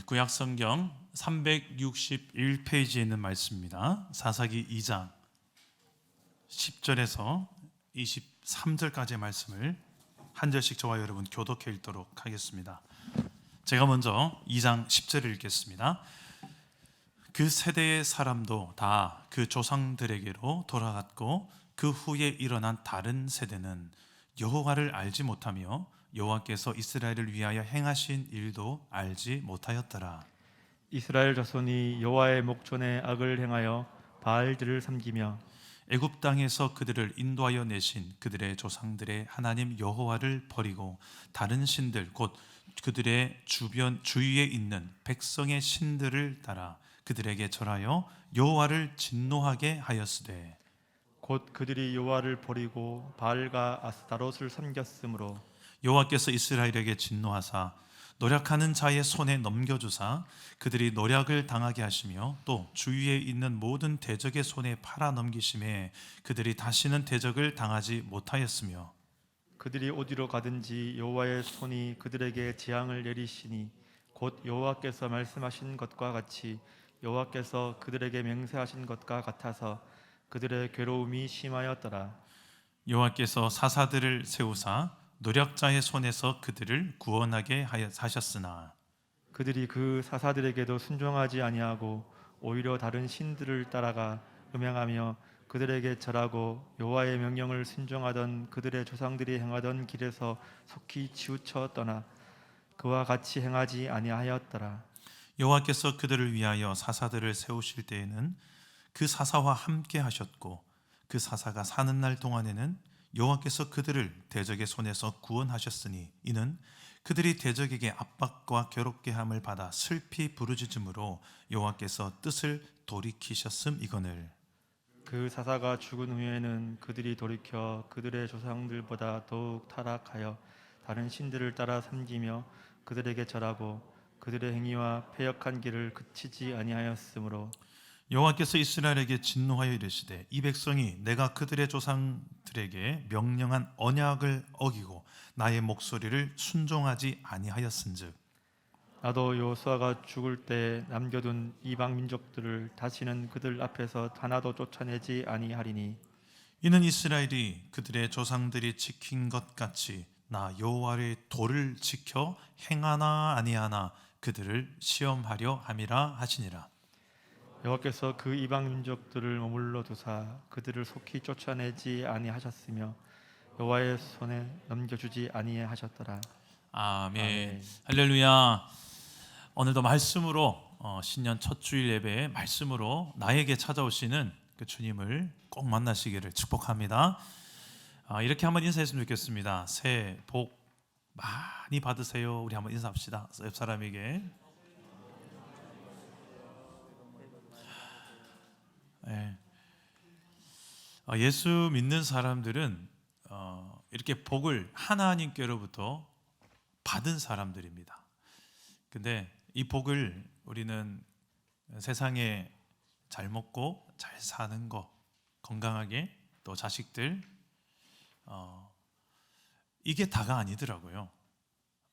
구약성경 361페이지에 있는 말씀입니다. 사사기 2장 10절에서 23절까지의 말씀을 한 절씩 저와 여러분 교독해 읽도록 하겠습니다. 제가 먼저 2장 10절을 읽겠습니다. 그 세대의 사람도 다 그 조상들에게로 돌아갔고 그 후에 일어난 다른 세대는 여호와를 알지 못하며 여호와께서 이스라엘을 위하여 행하신 일도 알지 못하였더라. 이스라엘 자손이 여호와의 목전에 악을 행하여 바알들을 섬기며 애굽 땅에서 그들을 인도하여 내신 그들의 조상들의 하나님 여호와를 버리고 다른 신들 곧 그들의 주위에 있는 백성의 신들을 따라 그들에게 절하여 여호와를 진노하게 하였으되 곧 그들이 여호와를 버리고 바알과 아스타롯을 섬겼으므로 여호와께서 이스라엘에게 진노하사 노력하는 자의 손에 넘겨주사 그들이 노력을 당하게 하시며 또 주위에 있는 모든 대적의 손에 팔아 넘기심에 그들이 다시는 대적을 당하지 못하였으며 그들이 어디로 가든지 여호와의 손이 그들에게 재앙을 내리시니 곧 여호와께서 말씀하신 것과 같이 여호와께서 그들에게 맹세하신 것과 같아서 그들의 괴로움이 심하였더라. 여호와께서 사사들을 세우사 노력자의 손에서 그들을 구원하게 하셨으나 그들이 그 사사들에게도 순종하지 아니하고 오히려 다른 신들을 따라가 음행하며 그들에게 절하고 여호와의 명령을 순종하던 그들의 조상들이 행하던 길에서 속히 치우쳐 떠나 그와 같이 행하지 아니하였더라. 여호와께서 그들을 위하여 사사들을 세우실 때에는 그 사사와 함께 하셨고 그 사사가 사는 날 동안에는 여호와께서 그들을 대적의 손에서 구원하셨으니 이는 그들이 대적에게 압박과 괴롭게 함을 받아 슬피 부르짖음으로 여호와께서 뜻을 돌이키셨음이거늘. 그 사사가 죽은 후에는 그들이 돌이켜 그들의 조상들보다 더욱 타락하여 다른 신들을 따라 섬기며 그들에게 절하고 그들의 행위와 패역한 길을 그치지 아니하였으므로 여호와께서 이스라엘에게 진노하여 이르시되 이 백성이 내가 그들의 조상들에게 명령한 언약을 어기고 나의 목소리를 순종하지 아니하였은즉 나도 여호수아가 죽을 때 남겨둔 이방 민족들을 다시는 그들 앞에서 하나도 쫓아내지 아니하리니 이는 이스라엘이 그들의 조상들이 지킨 것 같이 나 여호와의 도를 지켜 행하나 아니하나 그들을 시험하려 함이라 하시니라. 여호와께서 그 이방 민족들을 머물러 두사 그들을 속히 쫓아내지 아니하셨으며 여호와의 손에 넘겨주지 아니하셨더라. 아멘. 아멘. 할렐루야. 오늘도 말씀으로 신년 첫 주일 예배의 말씀으로 나에게 찾아오시는 그 주님을 꼭 만나시기를 축복합니다. 이렇게 한번 인사했으면 좋겠습니다. 새해 복 많이 받으세요. 우리 한번 인사합시다. 옆 사람에게. 네. 예수 믿는 사람들은 이렇게 복을 하나님께로부터 받은 사람들입니다. 근데 이 복을 우리는 세상에 잘 먹고 잘 사는 거, 건강하게 또 자식들 이게 다가 아니더라고요.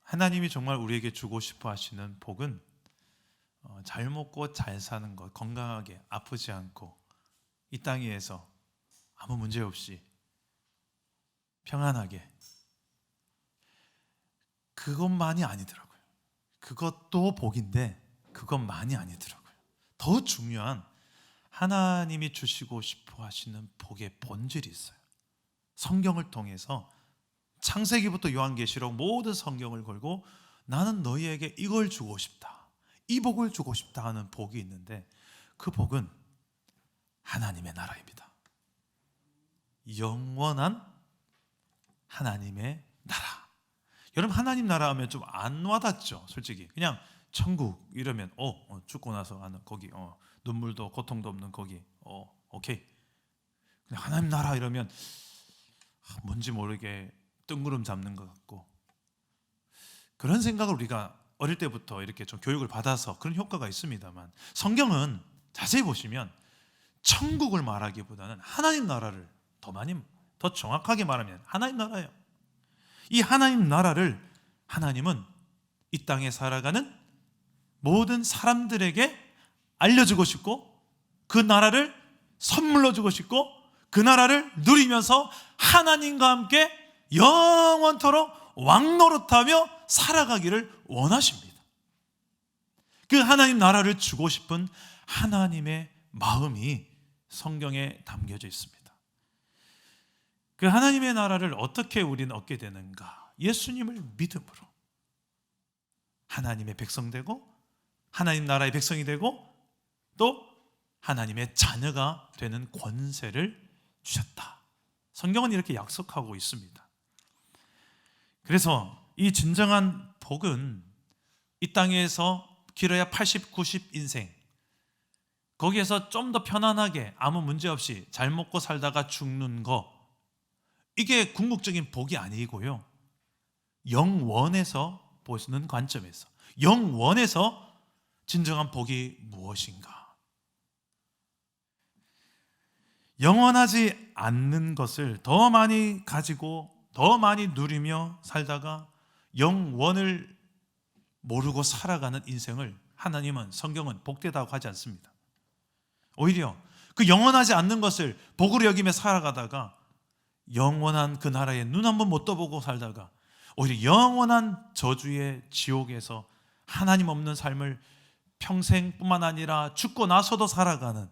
하나님이 정말 우리에게 주고 싶어 하시는 복은 잘 먹고 잘 사는 것, 건강하게 아프지 않고 이 땅 위에서 아무 문제 없이 평안하게 그것만이 아니더라고요. 그것도 복인데 그것만이 아니더라고요. 더 중요한 하나님이 주시고 싶어 하시는 복의 본질이 있어요. 성경을 통해서 창세기부터 요한계시록 모든 성경을 걸고 나는 너희에게 이걸 주고 싶다, 이 복을 주고 싶다 하는 복이 있는데 그 복은 하나님의 나라입니다. 영원한 하나님의 나라. 여러분 여러분 하나님 나라 하면 좀 안 와닿죠. 솔직히 그냥 천국 이러면 죽고 나서 하는 거기 눈물도 고통도 없는 거기 오케이. 그냥 하나님 나라 이러면 뭔지 모르게 뜬구름 잡는 것 같고 그런 생각을 우리가 어릴 때부터 이렇게 좀 교육을 받아서 그런 효과가 있습니다만 성경은 자세히 보시면 천국을 말하기보다는 하나님 나라를 더 정확하게 말하면 하나님 나라예요. 이 하나님 나라를 하나님은 이 땅에 살아가는 모든 사람들에게 알려주고 싶고 그 나라를 선물로 주고 싶고 그 나라를 누리면서 하나님과 함께 영원토록 왕노릇하며 살아가기를 원하십니다. 그 하나님 나라를 주고 싶은 하나님의 마음이 성경에 담겨져 있습니다. 그 하나님의 나라를 어떻게 우리는 얻게 되는가? 예수님을 믿음으로 하나님의 백성 되고 하나님 나라의 백성이 되고 또 하나님의 자녀가 되는 권세를 주셨다. 성경은 이렇게 약속하고 있습니다. 그래서 이 진정한 복은 이 땅에서 길어야 80, 90 인생, 거기에서 좀 더 편안하게 아무 문제 없이 잘 먹고 살다가 죽는 거, 이게 궁극적인 복이 아니고요, 영원에서 보시는 관점에서 영원에서 진정한 복이 무엇인가? 영원하지 않는 것을 더 많이 가지고 더 많이 누리며 살다가 영원을 모르고 살아가는 인생을 하나님은, 성경은 복되다고 하지 않습니다. 오히려 그 영원하지 않는 것을 복으로 여기며 살아가다가 영원한 그 나라에 눈 한번 못 떠보고 살다가 오히려 영원한 저주의 지옥에서 하나님 없는 삶을 평생뿐만 아니라 죽고 나서도 살아가는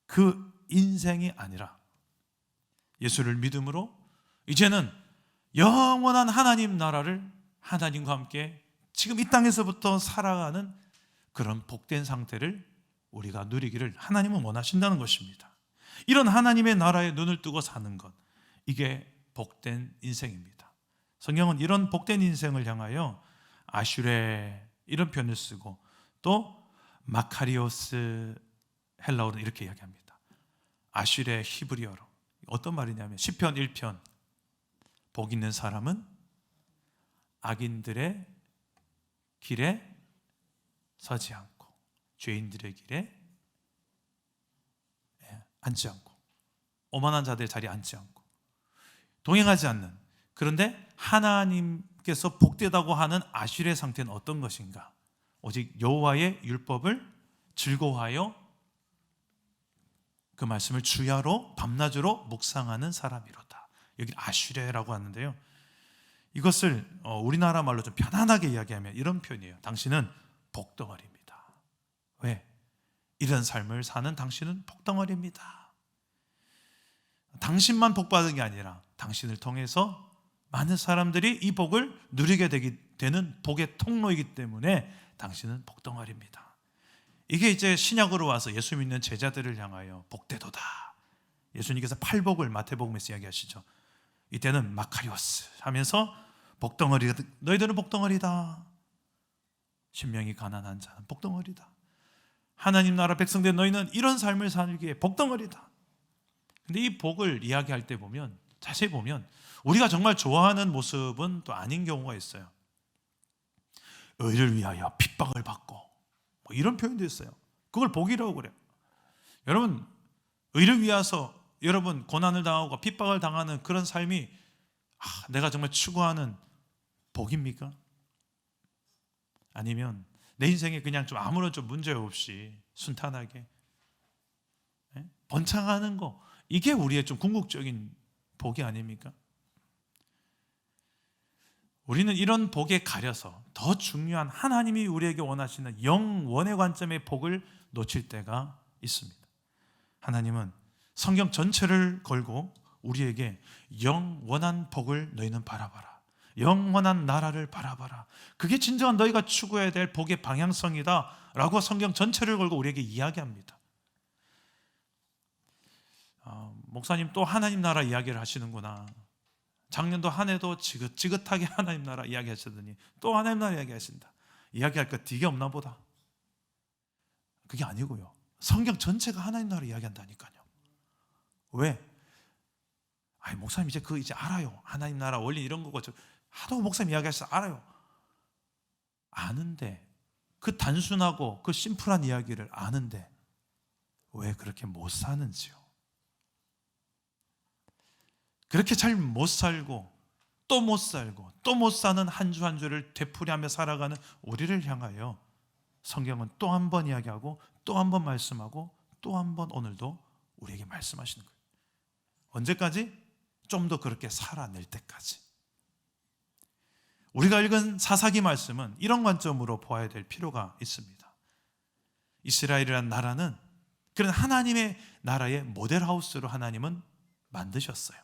그 인생이 아니라 예수를 믿음으로 이제는 영원한 하나님 나라를 하나님과 함께 지금 이 땅에서부터 살아가는 그런 복된 상태를 우리가 누리기를 하나님은 원하신다는 것입니다. 이런 하나님의 나라에 눈을 뜨고 사는 것, 이게 복된 인생입니다. 성경은 이런 복된 인생을 향하여 아슈레 이런 표현을 쓰고 또 마카리오스, 헬라어로 이렇게 이야기합니다. 아슈레 히브리어로 어떤 말이냐면 시편 1편, 복 있는 사람은 악인들의 길에 서지 않고 죄인들의 길에 앉지 않고 오만한 자들의 자리에 앉지 않고 동행하지 않는, 그런데 하나님께서 복되다고 하는 아슈레의 상태는 어떤 것인가? 오직 여호와의 율법을 즐거워하여 그 말씀을 주야로 밤낮으로 묵상하는 사람이로다. 여기 아슈레라고 하는데요, 이것을 우리나라 말로 좀 편안하게 이야기하면 이런 표현이에요. 당신은 복덩어리입니다. 왜? 이런 삶을 사는 당신은 복덩어리입니다. 당신만 복받은 게 아니라 당신을 통해서 많은 사람들이 이 복을 누리게 되는 복의 통로이기 때문에 당신은 복덩어리입니다. 이게 이제 신약으로 와서 예수 믿는 제자들을 향하여 복되도다. 예수님께서 팔복을 마태복음에서 이야기하시죠. 이때는 마카리오스 하면서 복덩어리, 너희들은 복덩어리다. 신명이 가난한 자는 복덩어리다. 하나님 나라 백성된 너희는 이런 삶을 살기에 복덩어리다. 근데 이 복을 이야기할 때 보면, 자세히 보면 우리가 정말 좋아하는 모습은 또 아닌 경우가 있어요. 의를 위하여 핍박을 받고 뭐 이런 표현도 있어요. 그걸 복이라고 그래요. 여러분, 의를 위해서 여러분 고난을 당하고 핍박을 당하는 그런 삶이 내가 정말 추구하는 복입니까? 아니면 내 인생에 그냥 좀 아무런 좀 문제 없이 순탄하게 번창하는 거, 이게 우리의 좀 궁극적인 복이 아닙니까? 우리는 이런 복에 가려서 더 중요한 하나님이 우리에게 원하시는 영원의 관점의 복을 놓칠 때가 있습니다. 하나님은 성경 전체를 걸고 우리에게 영원한 복을 너희는 바라봐라, 영원한 나라를 바라봐라, 그게 진정한 너희가 추구해야 될 복의 방향성이다 라고 성경 전체를 걸고 우리에게 이야기합니다. 목사님 또 하나님 나라 이야기를 하시는구나. 작년도 한 해도 지긋지긋하게 하나님 나라 이야기 하시더니 또 하나님 나라 이야기 하신다. 이야기할 것 되게 없나 보다. 그게 아니고요, 성경 전체가 하나님 나라 이야기한다니까요. 왜? 목사님 이제 이제 알아요. 하나님 나라 원리 이런 거고 하도 목사님 이야기하셔서 알아요. 아는데, 그 단순하고 그 심플한 이야기를 아는데 왜 그렇게 못 사는지요? 그렇게 잘 못 살고 또 못 살고 또 못 사는 한 주 한 주를 되풀이하며 살아가는 우리를 향하여 성경은 또 한 번 이야기하고 또 한 번 말씀하고 또 한 번 오늘도 우리에게 말씀하시는 거예요. 언제까지? 좀 더 그렇게 살아낼 때까지. 우리가 읽은 사사기 말씀은 이런 관점으로 보아야 될 필요가 있습니다. 이스라엘이라는 나라는 그런 하나님의 나라의 모델하우스로 하나님은 만드셨어요.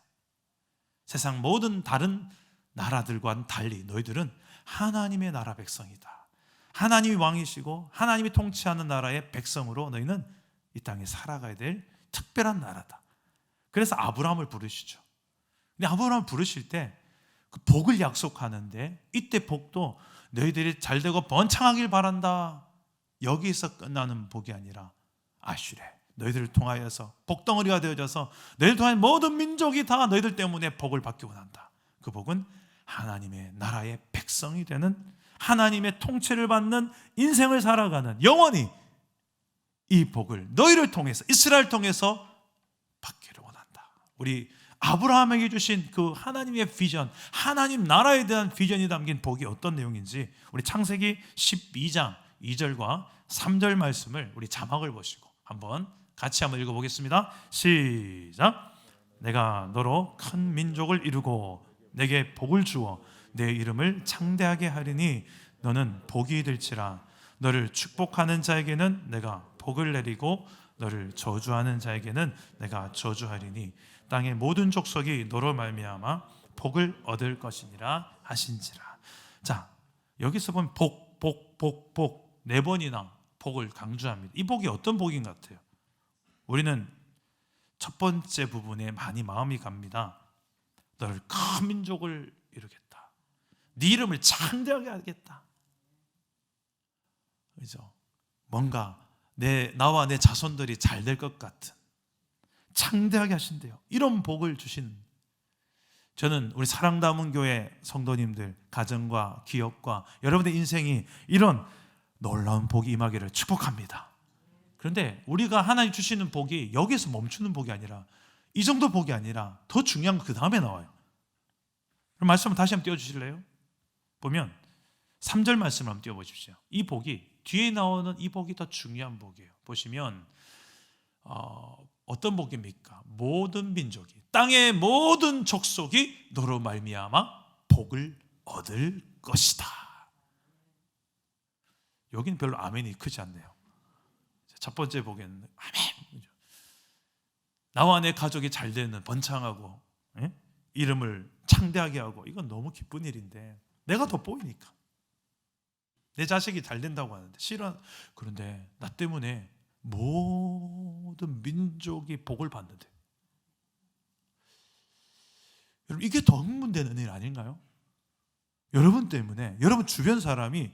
세상 모든 다른 나라들과는 달리 너희들은 하나님의 나라 백성이다. 하나님이 왕이시고 하나님이 통치하는 나라의 백성으로 너희는 이 땅에 살아가야 될 특별한 나라다. 그래서 아브라함을 부르시죠. 근데 아브라함을 부르실 때 그 복을 약속하는데 이때 복도 너희들이 잘되고 번창하길 바란다. 여기서 끝나는 복이 아니라 아슈레, 너희들을 통하여서 복덩어리가 되어져서 너희를 통한 모든 민족이 다 너희들 때문에 복을 받기 원한다. 그 복은 하나님의 나라의 백성이 되는, 하나님의 통치를 받는 인생을 살아가는, 영원히 이 복을 너희를 통해서, 이스라엘 통해서 받기를 원한다. 우리 아브라함에게 주신 그 하나님의 비전, 하나님 나라에 대한 비전이 담긴 복이 어떤 내용인지 우리 창세기 12장 2절과 3절 말씀을 우리 자막을 보시고 같이 한번 읽어보겠습니다. 시작. 내가 너로 큰 민족을 이루고 내게 복을 주어 내 이름을 창대하게 하리니 너는 복이 될지라. 너를 축복하는 자에게는 내가 복을 내리고 너를 저주하는 자에게는 내가 저주하리니 땅의 모든 족속이 너로 말미암아 복을 얻을 것이니라 하신지라. 자, 여기서 보면 복 네 번이나 복을 강조합니다. 이 복이 어떤 복인 것 같아요? 우리는 첫 번째 부분에 많이 마음이 갑니다. 너를 큰 민족을 이루겠다. 네 이름을 창대하게 하겠다. 그죠? 뭔가 나와 내 자손들이 잘 될 것 같은, 창대하게 하신대요. 이런 복을 주시는, 저는 우리 사랑 담은 교회 성도님들 가정과 기업과 여러분의 인생이 이런 놀라운 복이 임하기를 축복합니다. 그런데 우리가 하나님 주시는 복이 여기서 멈추는 복이 아니라, 이 정도 복이 아니라 더 중요한 거 그 다음에 나와요. 그럼 말씀을 다시 한번 띄워주실래요? 보면 3절 말씀을 한번 띄워보십시오. 이 복이, 뒤에 나오는 이 복이 더 중요한 복이에요. 보시면 어떤 복입니까? 모든 민족이, 땅의 모든 족속이 너로 말미암아 복을 얻을 것이다. 여기는 별로 아멘이 크지 않네요. 첫 번째 복에는 아멘, 나와 내 가족이 잘 되는, 번창하고 이름을 창대하게 하고, 이건 너무 기쁜 일인데 내가 돋보이니까, 내 자식이 잘 된다고 하는데 싫어. 그런데 나 때문에 모든 민족이 복을 받는데, 여러분 이게 더 흥분되는 일 아닌가요? 여러분 때문에 여러분 주변 사람이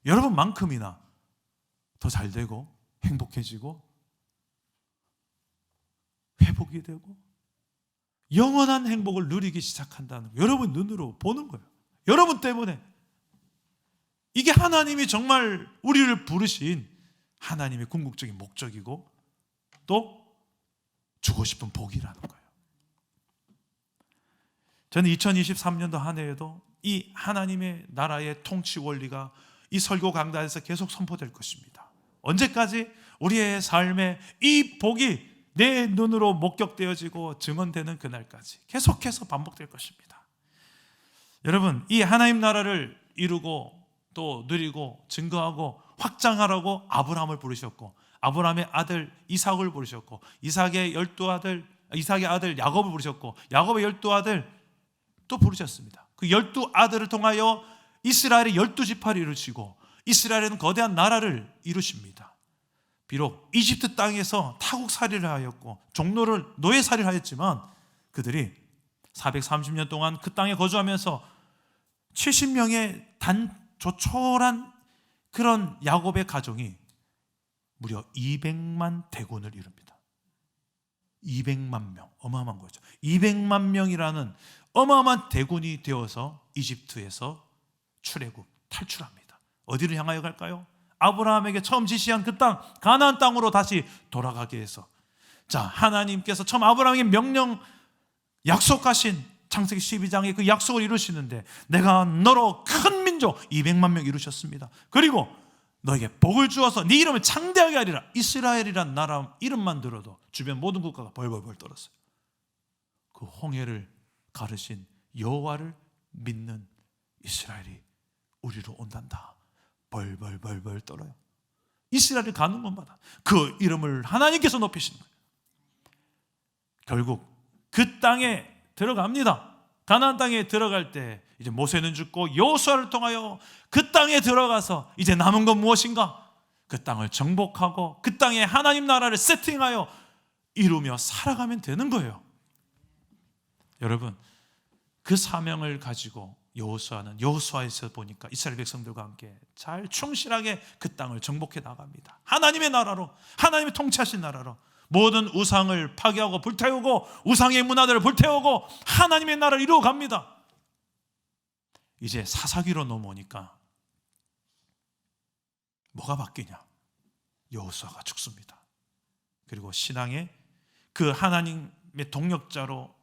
여러분만큼이나 더 잘 되고 행복해지고 회복이 되고 영원한 행복을 누리기 시작한다는 거, 여러분 눈으로 보는 거예요. 여러분 때문에. 이게 하나님이 정말 우리를 부르신 하나님의 궁극적인 목적이고 또 주고 싶은 복이라는 거예요. 저는 2023년도 한 해에도 이 하나님의 나라의 통치 원리가 이 설교 강단에서 계속 선포될 것입니다. 언제까지? 우리의 삶에 이 복이 내 눈으로 목격되어지고 증언되는 그날까지 계속해서 반복될 것입니다. 여러분, 이 하나님 나라를 이루고 또 누리고 증거하고 확장하라고 아브라함을 부르셨고, 아브라함의 아들 이삭을 부르셨고, 이삭의 아들 야곱을 부르셨고, 야곱의 12아들 또 부르셨습니다. 그 12아들을 통하여 이스라엘의 12지파를 이루시고 이스라엘은 거대한 나라를 이루십니다. 비록 이집트 땅에서 타국살이를 하였고 종로를 노예살이를 하였지만 그들이 430년 동안 그 땅에 거주하면서 70명의 조촐한 그런 야곱의 가정이 무려 200만 대군을 이룹니다. 200만 명, 어마어마한 거죠. 200만 명이라는 어마어마한 대군이 되어서 이집트에서 탈출합니다. 어디를 향하여 갈까요? 아브라함에게 처음 지시한 그 땅, 가나안 땅으로 다시 돌아가게 해서, 자, 하나님께서 처음 아브라함에게 명령 약속하신 창세기 12장에 그 약속을 이루시는데 내가 너로 큰 민족 200만 명 이루셨습니다. 그리고 너에게 복을 주어서 네 이름을 창대하게 하리라. 이스라엘이란 나라 이름만 들어도 주변 모든 국가가 벌벌벌 떨었어요. 그 홍해를 가르신 여호와를 믿는 이스라엘이 우리로 온단다. 벌벌벌벌 떨어요. 이스라엘을 가는 곳마다 그 이름을 하나님께서 높이시는 거예요. 결국 그 땅에 들어갑니다. 가나안 땅에 들어갈 때 이제 모세는 죽고 여호수아를 통하여 그 땅에 들어가서 이제 남은 건 무엇인가? 그 땅을 정복하고 그 땅에 하나님 나라를 세팅하여 이루며 살아가면 되는 거예요. 여러분, 그 사명을 가지고 여호수아는 여호수아에서 보니까 이스라엘 백성들과 함께 잘 충실하게 그 땅을 정복해 나갑니다. 하나님의 나라로, 하나님의 통치하신 나라로 모든 우상을 파괴하고 불태우고 우상의 문화들을 불태우고 하나님의 나라를 이루어 갑니다. 이제 사사기로 넘어오니까 뭐가 바뀌냐? 여호수아가 죽습니다. 그리고 신앙의 그 하나님의 동력자로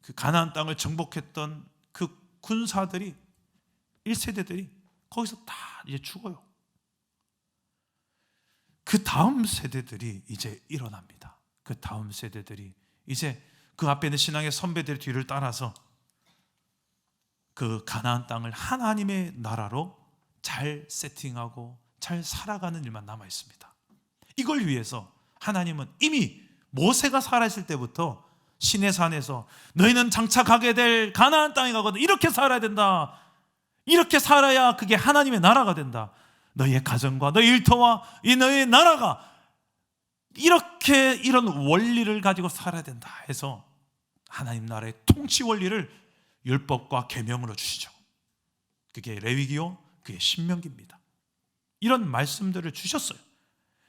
그 가나안 땅을 정복했던 그 군사들이 1세대들이 거기서 다 이제 죽어요. 그 다음 세대들이 이제 일어납니다. 그 다음 세대들이 이제 그 앞에 있는 신앙의 선배들 뒤를 따라서 그 가나안 땅을 하나님의 나라로 잘 세팅하고 잘 살아가는 일만 남아 있습니다. 이걸 위해서 하나님은 이미 모세가 살아있을 때부터 시내산에서 너희는 장착하게 될 가나안 땅에 가거든 이렇게 살아야 된다. 이렇게 살아야 그게 하나님의 나라가 된다. 너희의 가정과 너희 일터와 이 너희의 나라가 이렇게 이런 원리를 가지고 살아야 된다 해서 하나님 나라의 통치 원리를 율법과 계명으로 주시죠. 그게 레위기요, 그게 신명기입니다. 이런 말씀들을 주셨어요.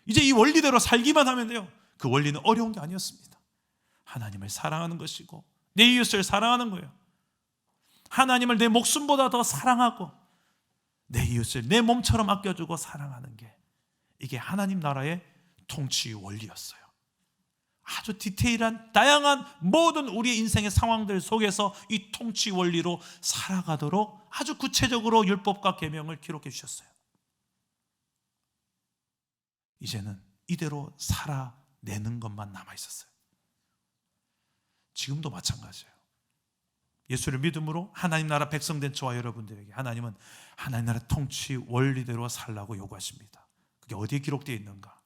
이제 이 원리대로 살기만 하면 돼요. 그 원리는 어려운 게 아니었습니다. 하나님을 사랑하는 것이고 내 이웃을 사랑하는 거예요. 하나님을 내 목숨보다 더 사랑하고 내 이웃을 내 몸처럼 아껴주고 사랑하는 게 이게 하나님 나라의 통치 원리였어요. 아주 디테일한 다양한 모든 우리의 인생의 상황들 속에서 이 통치 원리로 살아가도록 아주 구체적으로 율법과 계명을 기록해 주셨어요. 이제는 이대로 살아내는 것만 남아 있었어요. 지금도 마찬가지예요. 예수를 믿음으로 하나님 나라 백성된 저와 여러분들에게 하나님은 하나님 나라 통치 원리대로 살라고 요구하십니다. 그게 어디에 기록되어 있는가?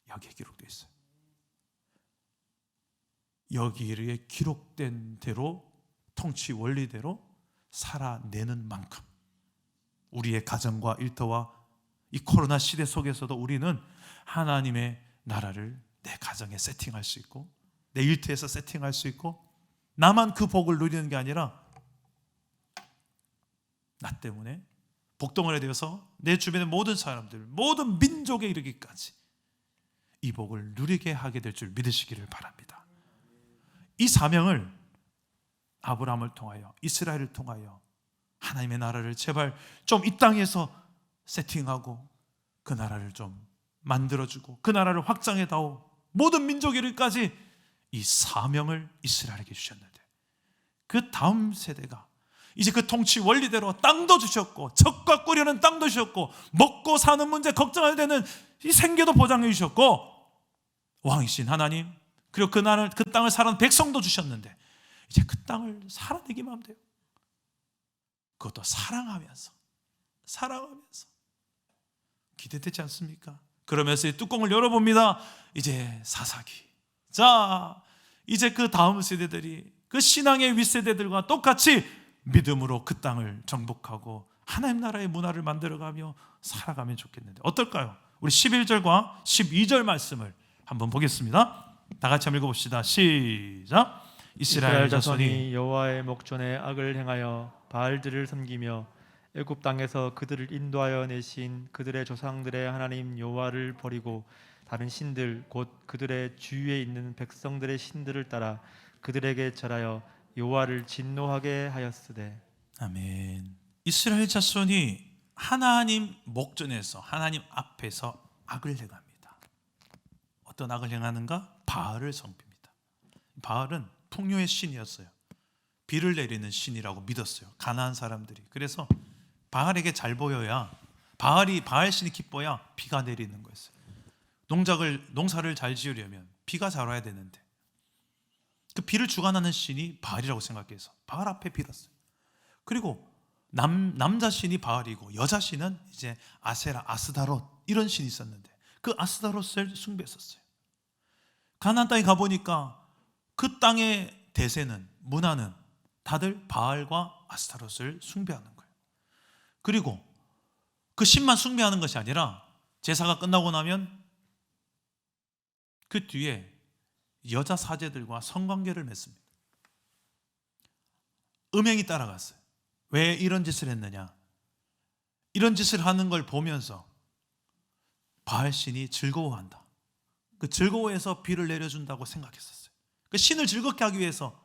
여기에 기록되어 있어요. 여기에 기록된 대로 통치 원리대로 살아내는 만큼 우리의 가정과 일터와 이 코로나 시대 속에서도 우리는 하나님의 나라를 내 가정에 세팅할 수 있고 내 일터에서 세팅할 수 있고 나만 그 복을 누리는 게 아니라 나 때문에 복덩어리가 되어서 내 주변의 모든 사람들, 모든 민족에 이르기까지 이 복을 누리게 하게 될 줄 믿으시기를 바랍니다. 이 사명을 아브라함을 통하여 이스라엘을 통하여 하나님의 나라를 제발 좀 이 땅에서 세팅하고 그 나라를 좀 만들어주고 그 나라를 확장해다오 모든 민족에 이르기까지 이 사명을 이스라엘에게 주셨는데 그 다음 세대가 이제 그 통치 원리대로 땅도 주셨고 적과 꾸려는 땅도 주셨고 먹고 사는 문제 걱정할 때는 이 생계도 보장해 주셨고 왕이신 하나님 그리고 그 땅을 살아는 백성도 주셨는데 이제 그 땅을 살아내기만 하면 돼요. 그것도 사랑하면서 기대되지 않습니까? 그러면서 이 뚜껑을 열어봅니다. 이제 사사기. 자, 이제 그 다음 세대들이 그 신앙의 윗세대들과 똑같이 믿음으로 그 땅을 정복하고 하나님 나라의 문화를 만들어가며 살아가면 좋겠는데 어떨까요? 우리 11절과 12절 말씀을 한번 보겠습니다. 다 같이 한번 읽어봅시다. 시작. 이스라엘 자손이 여호와의 목전에 악을 행하여 바알들을 섬기며 애굽 땅에서 그들을 인도하여 내신 그들의 조상들의 하나님 여호와를 버리고 다른 신들 곧 그들의 주위에 있는 백성들의 신들을 따라 그들에게 절하여 여호와를 진노하게 하였으되. 아멘. 이스라엘 자손이 하나님 목전에서 하나님 앞에서 악을 행합니다. 어떤 악을 행하는가? 바알을 섬깁니다. 바알은 풍요의 신이었어요. 비를 내리는 신이라고 믿었어요. 가나안 사람들이. 그래서 바알에게 잘 보여야 바알 신이 기뻐야 비가 내리는 거였어요. 농사를 잘 지으려면 비가 잘 와야 되는데 그 비를 주관하는 신이 바알이라고 생각해서 바알 앞에 빌었어요. 그리고 남자 신이 바알이고 여자 신은 이제 아세라, 아스다롯 이런 신이 있었는데 그 아스다롯을 숭배했었어요. 가나안 땅에 가보니까 그 땅의 대세는, 문화는 다들 바알과 아스타롯을 숭배하는 거예요. 그리고 그 신만 숭배하는 것이 아니라 제사가 끝나고 나면 그 뒤에 여자 사제들과 성관계를 맺습니다. 음행이 따라갔어요. 왜 이런 짓을 했느냐? 이런 짓을 하는 걸 보면서 바알 신이 즐거워한다. 그 즐거워해서 비를 내려준다고 생각했었어요. 그 신을 즐겁게 하기 위해서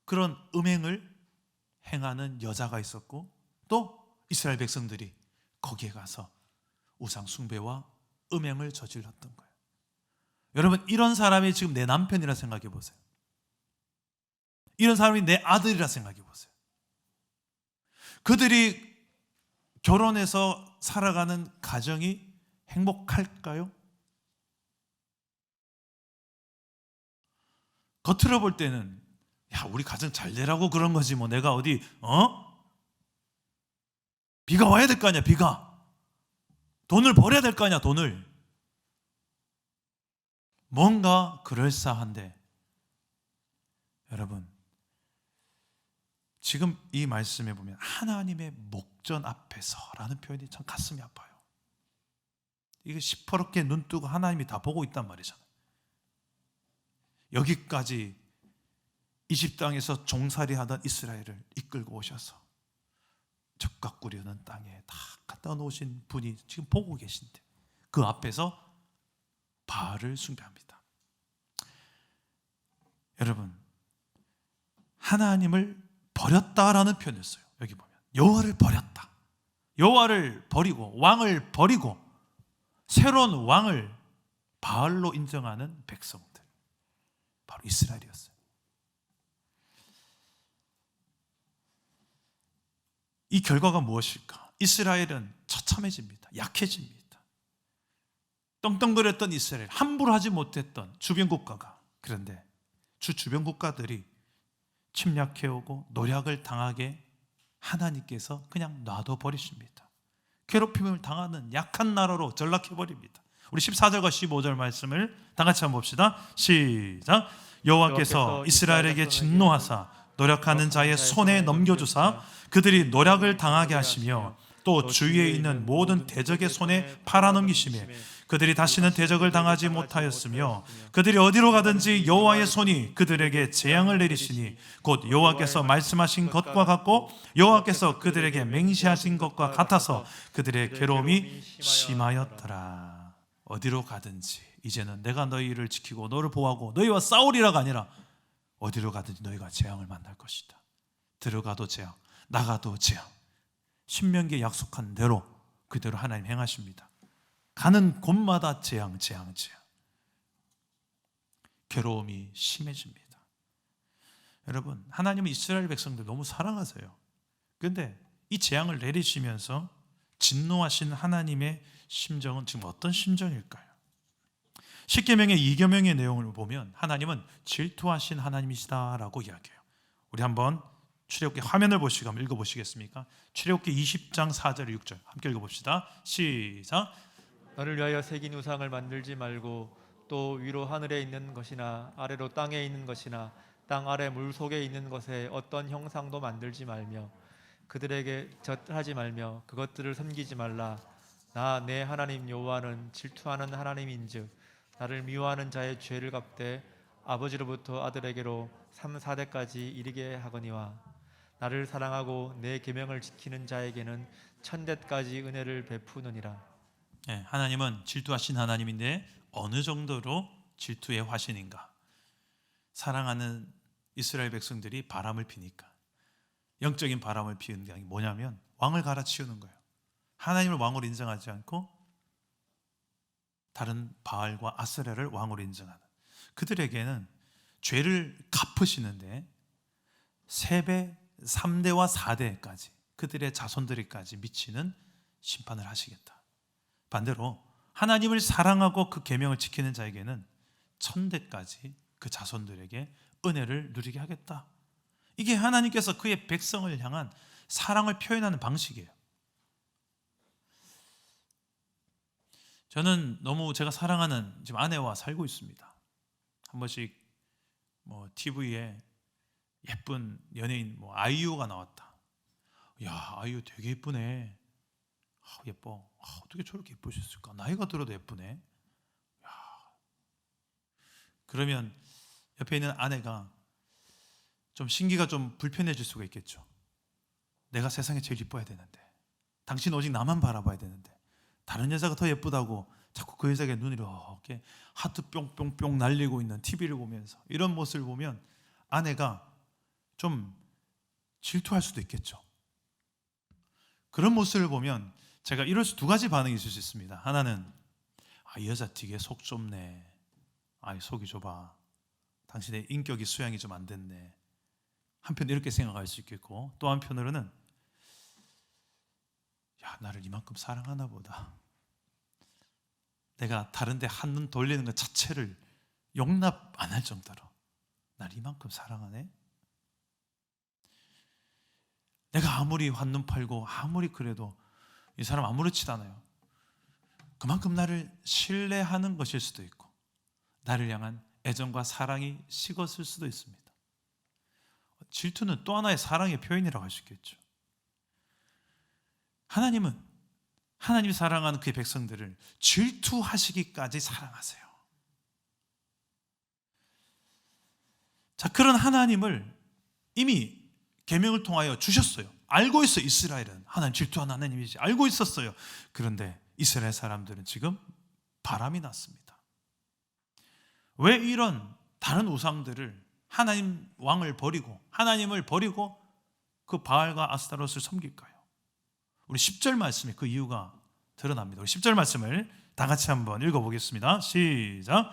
그런 음행을 행하는 여자가 있었고 또 이스라엘 백성들이 거기에 가서 우상 숭배와 음행을 저질렀던 거예요. 여러분, 이런 사람이 지금 내 남편이라 생각해 보세요. 이런 사람이 내 아들이라 생각해 보세요. 그들이 결혼해서 살아가는 가정이 행복할까요? 겉으로 볼 때는 야, 우리 가정 잘 되라고 그런 거지 뭐 내가 어디 비가 와야 될 거 아니야. 비가 돈을 벌어야 될 거 아니야. 돈을. 뭔가 그럴싸한데 여러분, 지금 이 말씀에 보면 하나님의 목전 앞에서라는 표현이 참 가슴이 아파요. 이게 시퍼렇게 눈 뜨고 하나님이 다 보고 있단 말이잖아요. 여기까지 이집 땅에서 종살이 하던 이스라엘을 이끌고 오셔서 적각 꾸려는 땅에 다 갖다 놓으신 분이 지금 보고 계신데 그 앞에서 바알을 숭배합니다. 여러분, 하나님을 버렸다라는 표현을 써요. 여기 보면 여호와를 버렸다. 여호와를 버리고 왕을 버리고 새로운 왕을 바알로 인정하는 백성들, 바로 이스라엘이었어요. 이 결과가 무엇일까? 이스라엘은 처참해집니다. 약해집니다. 떵떵거렸던 이스라엘, 함부로 하지 못했던 주변 국가가, 그런데 주변 국가들이 침략해오고 노략을 당하게 하나님께서 그냥 놔둬버리십니다. 괴롭힘을 당하는 약한 나라로 전락해버립니다. 우리 14절과 15절 말씀을 다 같이 한번 봅시다. 시작. 여호와께서 이스라엘에게 진노하사 노력하는 자의 손에 넘겨주사 그들이 노략을 당하게 하시며 또 주위에 있는 모든 대적의 손에 팔아넘기시며 그들이 다시는 대적을 당하지 못하였으며 그들이 어디로 가든지 여호와의 손이 그들에게 재앙을 내리시니 곧 여호와께서 말씀하신 것과 같고 여호와께서 그들에게 맹세하신 것과 같아서 그들의 괴로움이 심하였더라. 어디로 가든지 이제는 내가 너희를 지키고 너를 보호하고 너희와 싸우리라가 아니라 어디로 가든지 너희가 재앙을 만날 것이다. 들어가도 재앙, 나가도 재앙. 신명기에 약속한 대로 그대로 하나님 행하십니다. 가는 곳마다 재앙. 괴로움이 심해집니다. 여러분, 하나님은 이스라엘 백성들 너무 사랑하세요. 그런데 이 재앙을 내리시면서 진노하신 하나님의 심정은 지금 어떤 심정일까요? 십계명의 2계명의 내용을 보면 하나님은 질투하신 하나님이시다라고 이야기해요. 우리 한번 출애굽기 화면을 보시고 한번 읽어보시겠습니까? 출애굽기 20장 4절 6절 함께 읽어봅시다. 시작. 너를 위하여 새긴 우상을 만들지 말고 또 위로 하늘에 있는 것이나 아래로 땅에 있는 것이나 땅 아래 물 속에 있는 것에 어떤 형상도 만들지 말며 그들에게 젖하지 말며 그것들을 섬기지 말라. 나 내 하나님 여호와는 질투하는 하나님인즉 나를 미워하는 자의 죄를 갚되 아버지로부터 아들에게로 3, 4대까지 이르게 하거니와 나를 사랑하고 내 계명을 지키는 자에게는 1000대까지 은혜를 베푸느니라. 네, 하나님은 질투하신 하나님인데 어느 정도로 질투의 화신인가? 사랑하는 이스라엘 백성들이 바람을 피니까 영적인 바람을 피우는 게 뭐냐면 왕을 갈아치우는 거예요. 하나님을 왕으로 인정하지 않고 다른 바알과 아세라를 왕으로 인정하는, 그들에게는 죄를 갚으시는데 3배, 3대와 4대까지 그들의 자손들에까지 미치는 심판을 하시겠다. 반대로 하나님을 사랑하고 그 계명을 지키는 자에게는 1000대까지 그 자손들에게 은혜를 누리게 하겠다. 이게 하나님께서 그의 백성을 향한 사랑을 표현하는 방식이에요. 저는 너무 제가 사랑하는 지금 아내와 살고 있습니다. 한 번씩 TV에 예쁜 연예인 아이유가 나왔다. 야, 아이유 되게 예쁘네. 예뻐. 어떻게 저렇게 예쁘셨을까? 나이가 들어도 예쁘네. 야. 그러면 옆에 있는 아내가 좀 신기가 좀 불편해질 수가 있겠죠. 내가 세상에 제일 예뻐야 되는데, 당신 오직 나만 바라봐야 되는데, 다른 여자가 더 예쁘다고 자꾸 그 여자에게 눈이 이렇게 하트 뿅뿅뿅 날리고 있는 TV를 보면서 이런 모습을 보면 아내가 좀 질투할 수도 있겠죠. 그런 모습을 보면 제가 이럴 수 2가지 반응이 있을 수 있습니다. 하나는 이 여자 되게 속 좁네. 속이 좁아. 당신의 인격이 수양이 좀 안 됐네. 한편 이렇게 생각할 수 있겠고, 또 한편으로는 나를 이만큼 사랑하나 보다. 내가 다른 데 한눈 돌리는 것 자체를 용납 안 할 정도로 나를 이만큼 사랑하네. 내가 아무리 한눈 팔고 아무리 그래도 이 사람 아무렇지도 않아요. 그만큼 나를 신뢰하는 것일 수도 있고, 나를 향한 애정과 사랑이 식었을 수도 있습니다. 질투는 또 하나의 사랑의 표현이라고 할 수 있겠죠. 하나님은 하나님이 사랑하는 그의 백성들을 질투하시기까지 사랑하세요. 자, 그런 하나님을 이미 계명을 통하여 주셨어요. 알고 있어. 이스라엘은 하나님 질투하는 하나님이지 알고 있었어요. 그런데 이스라엘 사람들은 지금 바람이 났습니다. 왜 이런 다른 우상들을 하나님 왕을 버리고 하나님을 버리고 그 바알과 아스타롯을 섬길까요? 우리 10절 말씀에 그 이유가 드러납니다. 우리 10절 말씀을 다 같이 한번 읽어보겠습니다. 시작.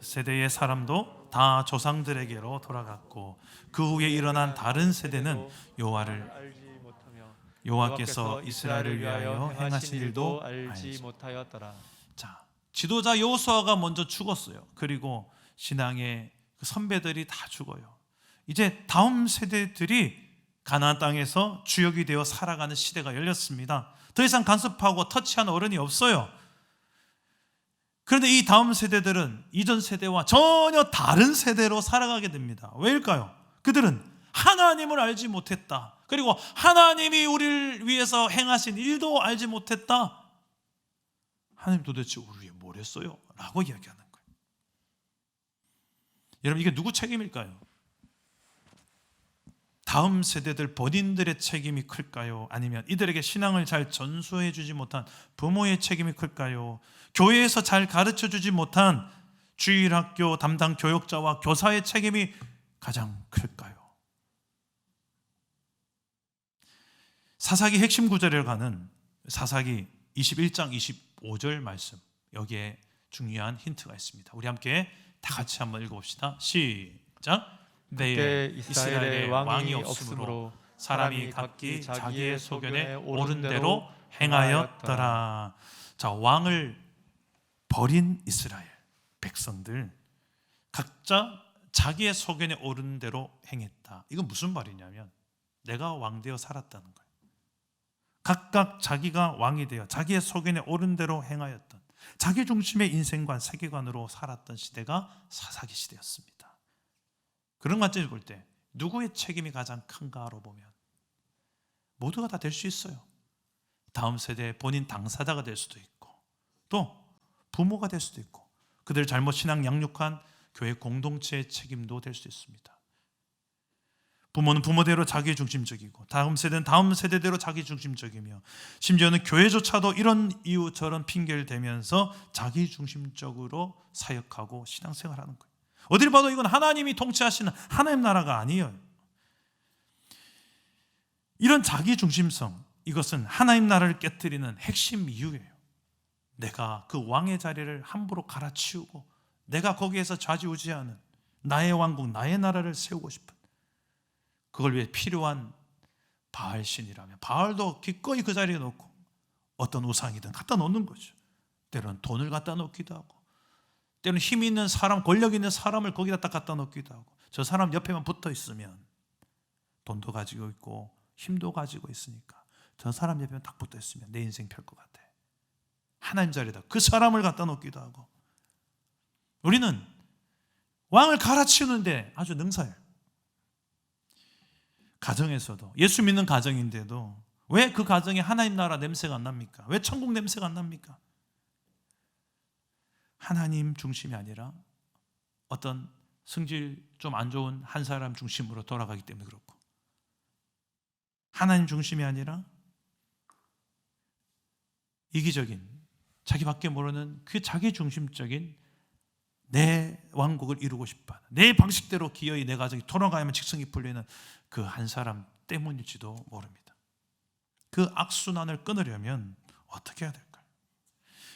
세대의 사람도 다 조상들에게로 돌아갔고 그 후에 일어난 다른 세대는 여호와를 알지 못하며 여호와께서 이스라엘을 위하여 행하신 일도 알지 못하였더라. 자, 지도자 여호수아가 먼저 죽었어요. 그리고 신앙의 그 선배들이 다 죽어요. 이제 다음 세대들이 가나안 땅에서 주역이 되어 살아가는 시대가 열렸습니다. 더 이상 간섭하고 터치하는 어른이 없어요. 그런데 이 다음 세대들은 이전 세대와 전혀 다른 세대로 살아가게 됩니다. 왜일까요? 그들은 하나님을 알지 못했다. 그리고 하나님이 우리를 위해서 행하신 일도 알지 못했다. 하나님 도대체 우리 위해 뭘 했어요? 라고 이야기하는 거예요. 여러분, 이게 누구 책임일까요? 다음 세대들 본인들의 책임이 클까요? 아니면 이들에게 신앙을 잘 전수해 주지 못한 부모의 책임이 클까요? 교회에서 잘 가르쳐 주지 못한 주일학교 담당 교역자와 교사의 책임이 가장 클까요? 사사기 핵심 구절에 가는 사사기 21장 25절 말씀, 여기에 중요한 힌트가 있습니다. 우리 함께 다 같이 한번 읽어봅시다. 시작. 그때 이스라엘의 왕이 없으므로 사람이 각기 자기의 소견에 옳은 대로 행하였더라. 자, 왕을 버린 이스라엘 백성들 각자 자기의 소견에 옳은 대로 행했다. 이건 무슨 말이냐면 내가 왕 되어 살았다는 거예요. 각각 자기가 왕이 되어 자기의 소견에 옳은 대로 행하였던 자기 중심의 인생관, 세계관으로 살았던 시대가 사사기 시대였습니다. 그런 관점에서 볼 때 누구의 책임이 가장 큰가로 보면 모두가 다 될 수 있어요. 다음 세대의 본인 당사자가 될 수도 있고 또 부모가 될 수도 있고 그들 잘못 신앙 양육한 교회 공동체의 책임도 될 수 있습니다. 부모는 부모대로 자기중심적이고 다음 세대는 다음 세대대로 자기중심적이며 심지어는 교회조차도 이런 이유 저런 핑계를 대면서 자기중심적으로 사역하고 신앙생활하는 거예요. 어딜 봐도 이건 하나님이 통치하시는 하나님 나라가 아니에요. 이런 자기중심성, 이것은 하나님 나라를 깨뜨리는 핵심 이유예요. 내가 그 왕의 자리를 함부로 갈아치우고 내가 거기에서 좌지우지하는, 나의 왕국, 나의 나라를 세우고 싶은, 그걸 위해 필요한 바알신이라면 바알도 기꺼이 그 자리에 놓고 어떤 우상이든 갖다 놓는 거죠. 때로는 돈을 갖다 놓기도 하고, 때로는 힘 있는 사람, 권력 있는 사람을 거기다 딱 갖다 놓기도 하고, 저 사람 옆에만 붙어 있으면 돈도 가지고 있고 힘도 가지고 있으니까 저 사람 옆에만 딱 붙어 있으면 내 인생 펼 것 같아. 하나님 자리에다 그 사람을 갖다 놓기도 하고. 우리는 왕을 갈아치우는데 아주 능사예요. 가정에서도, 예수 믿는 가정인데도 왜 그 가정에 하나님 나라 냄새가 안 납니까? 왜 천국 냄새가 안 납니까? 하나님 중심이 아니라 어떤 성질 좀 안 좋은 한 사람 중심으로 돌아가기 때문에 그렇고, 하나님 중심이 아니라 이기적인, 자기밖에 모르는 그 자기 중심적인 내 왕국을 이루고 싶어 하는, 내 방식대로 기어이 내 가정이 돌아가야만 직성이 풀리는 그 한 사람 때문일지도 모릅니다. 그 악순환을 끊으려면 어떻게 해야 될까요?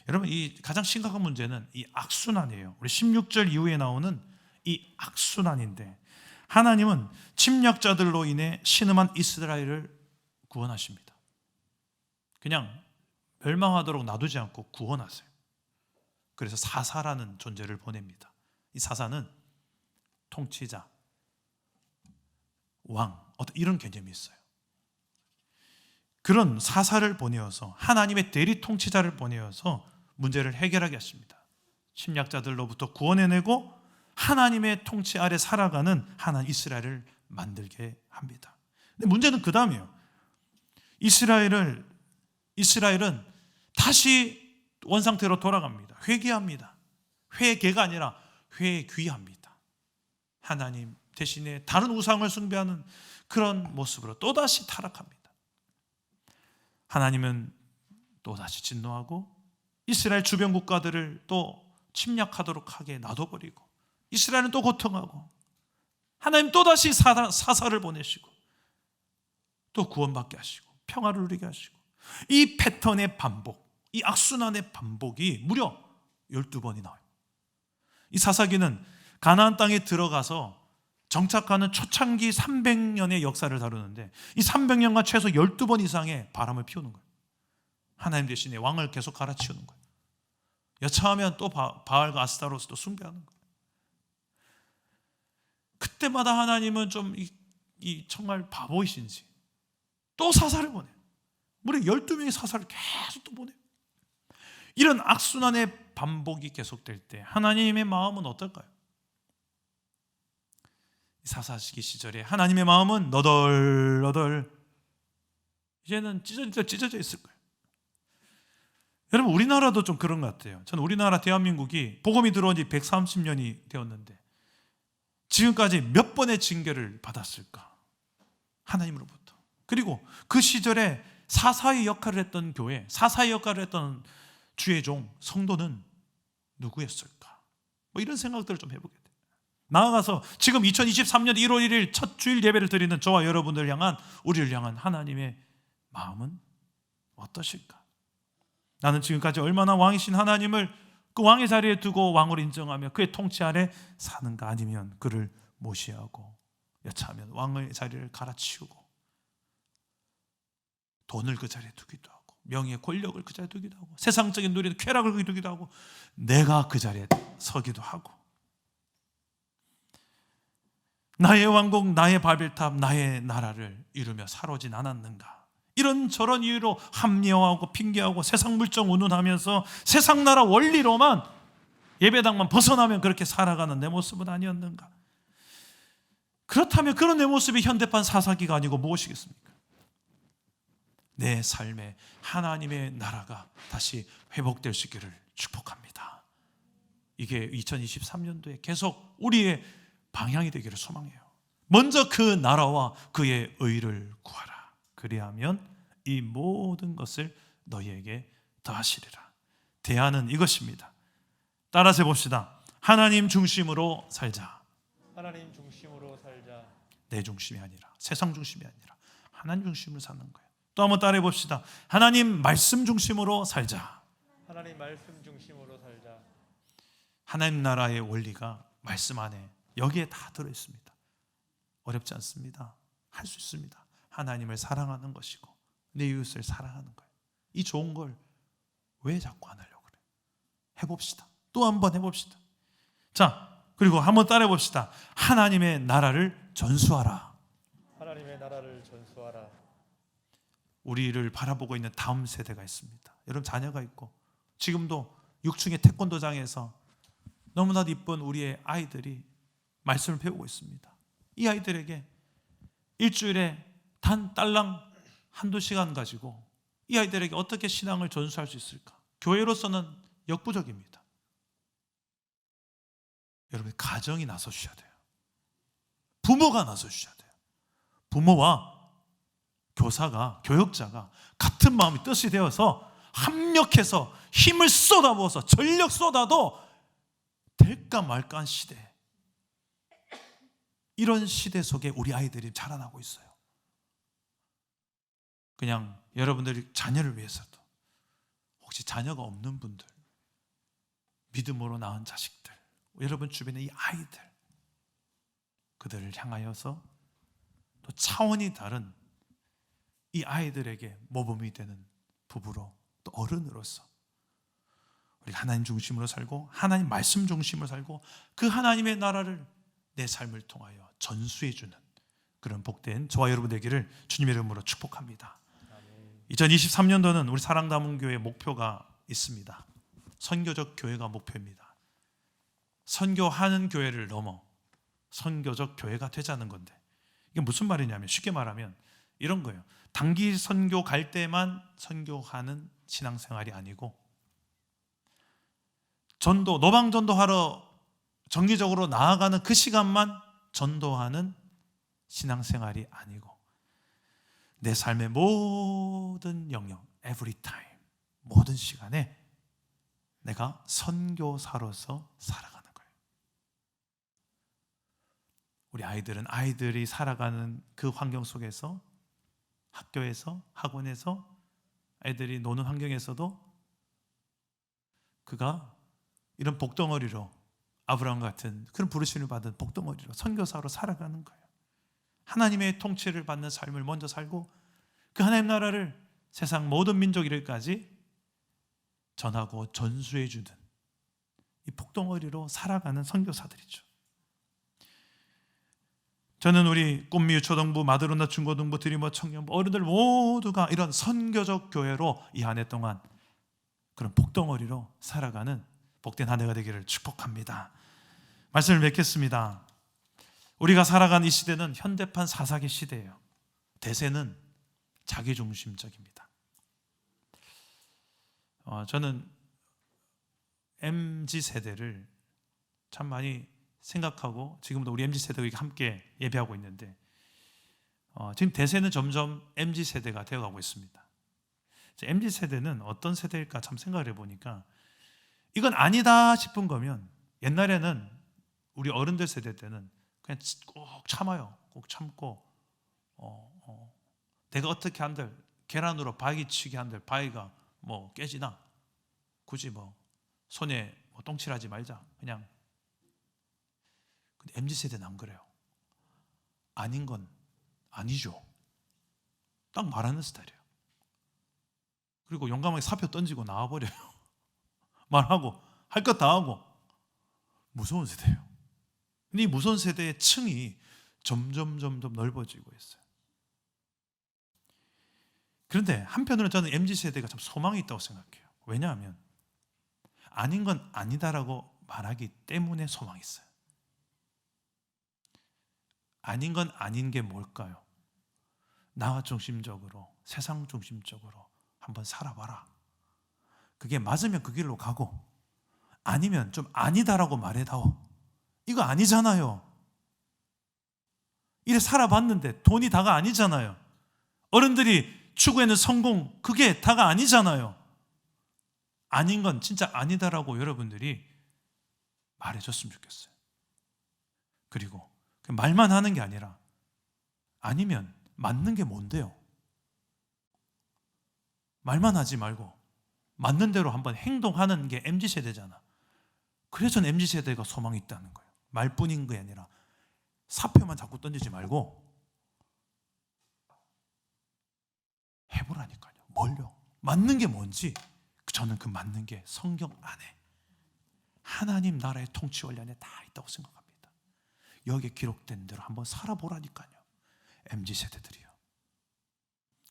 여러분, 이 가장 심각한 문제는 이 악순환이에요. 우리 16절 이후에 나오는 이 악순환인데, 하나님은 침략자들로 인해 신음한 이스라엘을 구원하십니다. 그냥 멸망하도록 놔두지 않고 구원하세요. 그래서 사사라는 존재를 보냅니다. 이 사사는 통치자, 왕, 어떤 이런 개념이 있어요. 그런 사사를 보내어서, 하나님의 대리 통치자를 보내어서 문제를 해결하게 하십니다. 침략자들로부터 구원해내고 하나님의 통치 아래 살아가는 하나님 이스라엘을 만들게 합니다. 근데 문제는 그 다음이에요. 이스라엘은 다시 원상태로 돌아갑니다. 회개합니다. 회개가 아니라 회귀합니다. 하나님 대신에 다른 우상을 숭배하는 그런 모습으로 또다시 타락합니다. 하나님은 또다시 진노하고 이스라엘 주변 국가들을 또 침략하도록 하게 놔둬버리고, 이스라엘은 또 고통하고, 하나님 또다시 사사를 보내시고 또 구원받게 하시고 평화를 누리게 하시고, 이 패턴의 반복, 이 악순환의 반복이 무려 12번이 나와요. 이 사사기는 가나안 땅에 들어가서 정착하는 초창기 300년의 역사를 다루는데, 이 300년간 최소 12번 이상의 바람을 피우는 거예요. 하나님 대신에 왕을 계속 갈아치우는 거예요. 여차하면 또 바알과 아스타로스도 숭배하는 거예요. 그때마다 하나님은 좀 정말 바보이신지 또 사사를 보내요. 무려 12명의 사사를 계속 또 보내요. 이런 악순환의 반복이 계속될 때 하나님의 마음은 어떨까요? 사사시기 시절에 하나님의 마음은 너덜너덜 이제는 찢어져 있을 거예요. 여러분, 우리나라도 좀 그런 것 같아요. 저는 우리나라 대한민국이 복음이 들어온 지 130년이 되었는데 지금까지 몇 번의 징계를 받았을까? 하나님으로부터. 그리고 그 시절에 사사의 역할을 했던 교회, 사사의 역할을 했던 주의 종, 성도는 누구였을까? 뭐 이런 생각들을 좀 해보게 돼요. 나아가서 지금 2023년 1월 1일 첫 주일 예배를 드리는 저와 여러분들 향한, 우리를 향한 하나님의 마음은 어떠실까? 나는 지금까지 얼마나 왕이신 하나님을 그 왕의 자리에 두고 왕으로 인정하며 그의 통치 아래 사는가? 아니면 그를 무시하고 여차하면 왕의 자리를 갈아치우고 돈을 그 자리에 두기도 하고 명예, 권력을 그 자리에 두기도 하고 세상적인 누리는 쾌락을 거기 두기도 하고 내가 그 자리에 서기도 하고, 나의 왕국, 나의 바벨탑, 나의 나라를 이루며 살아오진 않았는가? 이런저런 이유로 합리화하고 핑계하고 세상 물정 운운하면서 세상 나라 원리로만, 예배당만 벗어나면 그렇게 살아가는 내 모습은 아니었는가? 그렇다면 그런 내 모습이 현대판 사사기가 아니고 무엇이겠습니까? 내 삶에 하나님의 나라가 다시 회복될 수 있기를 축복합니다. 이게 2023년도에 계속 우리의 방향이 되기를 소망해요. 먼저 그 나라와 그의 의를 구하라. 그리하면 이 모든 것을 너희에게 더하시리라. 대안은 이것입니다. 따라서 해봅시다. 하나님 중심으로 살자. 하나님 중심으로 살자. 내 중심이 아니라, 세상 중심이 아니라 하나님 중심으로 사는 거예요. 또 한번 따라해 봅시다. 하나님 말씀 중심으로 살자. 하나님 말씀 중심으로 살자. 하나님 나라의 원리가 말씀 안에, 여기에 다 들어있습니다. 어렵지 않습니다. 할 수 있습니다. 하나님을 사랑하는 것이고 내 이웃을 사랑하는 거예요. 이 좋은 걸 왜 자꾸 안 하려고 그래요? 해봅시다. 또 한번 해봅시다. 자, 그리고 한번 따라해 봅시다. 하나님의 나라를 전수하라. 하나님의 나라를 전수하라. 우리를 바라보고 있는 다음 세대가 있습니다. 여러분 자녀가 있고 지금도 6층의 태권도장에서 너무나도 이쁜 우리의 아이들이 말씀을 배우고 있습니다. 이 아이들에게 일주일에 단 딸랑 한두 시간 가지고 이 아이들에게 어떻게 신앙을 전수할 수 있을까? 교회로서는 역부족입니다. 여러분 가정이 나서 주셔야 돼요. 부모가 나서 주셔야 돼요. 부모와 교사가, 교역자가 같은 마음이 뜻이 되어서 합력해서 힘을 쏟아부어서 전력 쏟아도 될까 말까 한 시대, 이런 시대 속에 우리 아이들이 자라나고 있어요. 그냥 여러분들이 자녀를 위해서도, 혹시 자녀가 없는 분들, 믿음으로 낳은 자식들, 여러분 주변의 이 아이들, 그들을 향하여서 또 차원이 다른 이 아이들에게 모범이 되는 부부로, 또 어른으로서 우리 하나님 중심으로 살고 하나님 말씀 중심으로 살고 그 하나님의 나라를 내 삶을 통하여 전수해 주는 그런 복된 저와 여러분 되기를 주님의 이름으로 축복합니다. 2023년도는 우리 사랑다문교회 목표가 있습니다. 선교적 교회가 목표입니다. 선교하는 교회를 넘어 선교적 교회가 되자는 건데, 이게 무슨 말이냐면 쉽게 말하면 이런 거예요. 단기 선교 갈 때만 선교하는 신앙생활이 아니고, 전도, 노방전도하러 정기적으로 나아가는 그 시간만 전도하는 신앙생활이 아니고, 내 삶의 모든 영역, every time, 모든 시간에 내가 선교사로서 살아가는 거예요. 우리 아이들은 아이들이 살아가는 그 환경 속에서, 학교에서, 학원에서, 아이들이 노는 환경에서도 그가 이런 복덩어리로, 아브라함 같은 그런 부르심을 받은 복덩어리로 선교사로 살아가는 거예요. 하나님의 통치를 받는 삶을 먼저 살고 그 하나님 나라를 세상 모든 민족 이르기까지 전하고 전수해 주는 이 복덩어리로 살아가는 선교사들이죠. 저는 우리 꽃미유 초등부, 마드로나 중고등부, 드리머 청년부 어른들 모두가 이런 선교적 교회로 이 한 해 동안 그런 복덩어리로 살아가는 복된 한 해가 되기를 축복합니다. 말씀을 맺겠습니다. 우리가 살아가는 이 시대는 현대판 사사기 시대예요. 대세는 자기중심적입니다. 저는 MZ세대를 참 많이 생각하고 지금도 우리 MZ세대가 함께 예배하고 있는데, 지금 대세는 점점 MZ세대가 되어가고 있습니다. MZ세대는 어떤 세대일까 참 생각을 해보니까, 이건 아니다 싶은 거면 옛날에는 우리 어른들 세대 때는 그냥 꼭 참아요. 꼭 참고 내가 어떻게 한들 계란으로 바위 치게 한들 바위가 뭐 깨지나, 굳이 뭐 손에 뭐 똥칠하지 말자, 그냥. 근데 MZ세대는 안 그래요. 아닌 건 아니죠. 딱 말하는 스타일이에요. 그리고 용감하게 사표 던지고 나와버려요. 말하고 할 것 다 하고. 무서운 세대예요. 근데 이 무서운 세대의 층이 점점 넓어지고 있어요. 그런데 한편으로는 저는 MZ세대가 참 소망이 있다고 생각해요. 왜냐하면 아닌 건 아니다라고 말하기 때문에 소망이 있어요. 아닌 건 아닌 게 뭘까요? 나 중심적으로, 세상 중심적으로 한번 살아봐라. 그게 맞으면 그 길로 가고, 아니면 좀 아니다라고 말해다오. 이거 아니잖아요. 이래 살아봤는데 돈이 다가 아니잖아요. 어른들이 추구하는 성공, 그게 다가 아니잖아요. 아닌 건 진짜 아니다라고 여러분들이 말해줬으면 좋겠어요. 그리고 말만 하는 게 아니라, 아니면 맞는 게 뭔데요? 말만 하지 말고 맞는 대로 한번 행동하는 게 MZ세대잖아. 그래서 저는 MZ세대가 소망이 있다는 거예요. 말뿐인 게 아니라 사표만 자꾸 던지지 말고 해보라니까요. 뭘요? 맞는 게 뭔지. 저는 그 맞는 게 성경 안에 하나님 나라의 통치 원리 안에 다 있다고 생각합니다. 여기에 기록된 대로 한번 살아보라니까요. MZ세대들이요.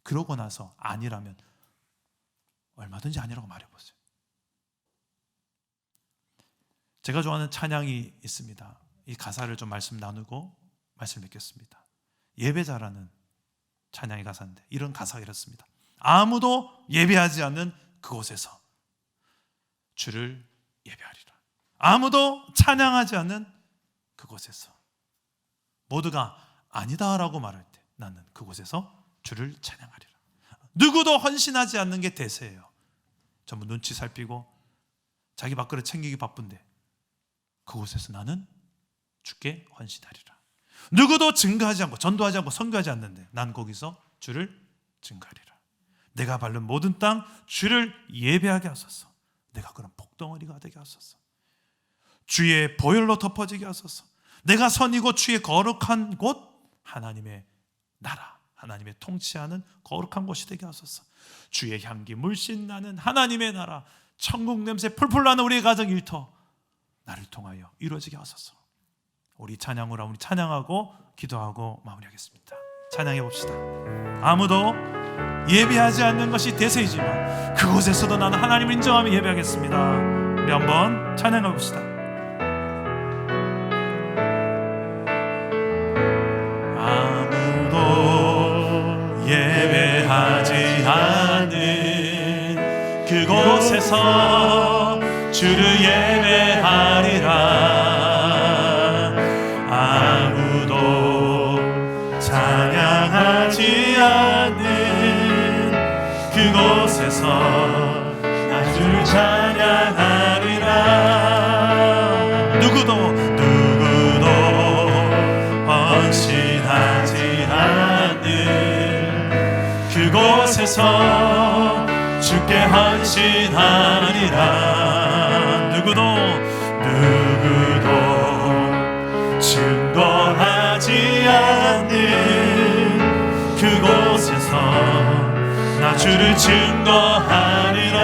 그러고 나서 아니라면 얼마든지 아니라고 말해보세요. 제가 좋아하는 찬양이 있습니다. 이 가사를 좀 말씀 나누고 말씀 맺겠습니다. 예배자라는 찬양의 가사인데 이런 가사가 이렇습니다. 아무도 예배하지 않는 그곳에서 주를 예배하리라. 아무도 찬양하지 않는 그곳에서, 모두가 아니다라고 말할 때 나는 그곳에서 주를 찬양하리라. 누구도 헌신하지 않는 게 대세예요. 전부 눈치 살피고 자기 밥그릇 챙기기 바쁜데 그곳에서 나는 주께 헌신하리라. 누구도 증거하지 않고 전도하지 않고 선교하지 않는데 난 거기서 주를 증거하리라. 내가 밟는 모든 땅 주를 예배하게 하소서. 내가 그런 복덩어리가 되게 하소서. 주의 보혈로 덮어지게 하소서. 내가 선이고 주의 거룩한 곳, 하나님의 나라, 하나님의 통치하는 거룩한 곳이 되게 하소서. 주의 향기 물씬 나는 하나님의 나라, 천국 냄새 풀풀 나는 우리의 가정 일터 나를 통하여 이루어지게 하소서. 우리 찬양으로 우리 찬양하고 기도하고 마무리하겠습니다. 찬양해 봅시다. 아무도 예배하지 않는 것이 대세이지만 그곳에서도 나는 하나님을 인정하며 예배하겠습니다. 우리 한번 찬양해 봅시다. 아무도 예배하지 않는 그곳에서 주를 예배하리라. 아무도 찬양하지 않는 그곳에서 나 주를 찬양하리라. 누구도 헌신하지 않는 그곳에서 주께 헌신하리라. 누구도 증거하지 않는 그곳에서 나 주를 증거하리라.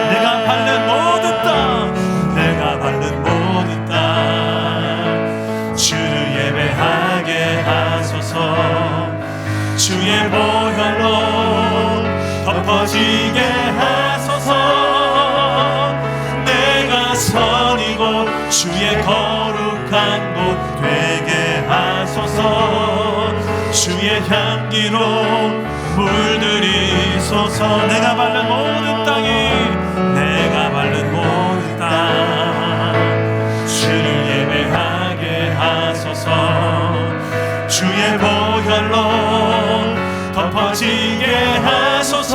내가 밟는 모든 땅, 내가 밟는 모든 땅 주를 예배하게 하소서. 주의 보혈로 덮어지게 하소서. 내가 선이고 주의 거룩한 곳 되게 하소서. 주의 향기로 물들이소서. 내가 밟는 모든 땅이, 내가 밟는 모든 땅 주를 예배하게 하소서. 주의 보혈로 덮어지게 하소서.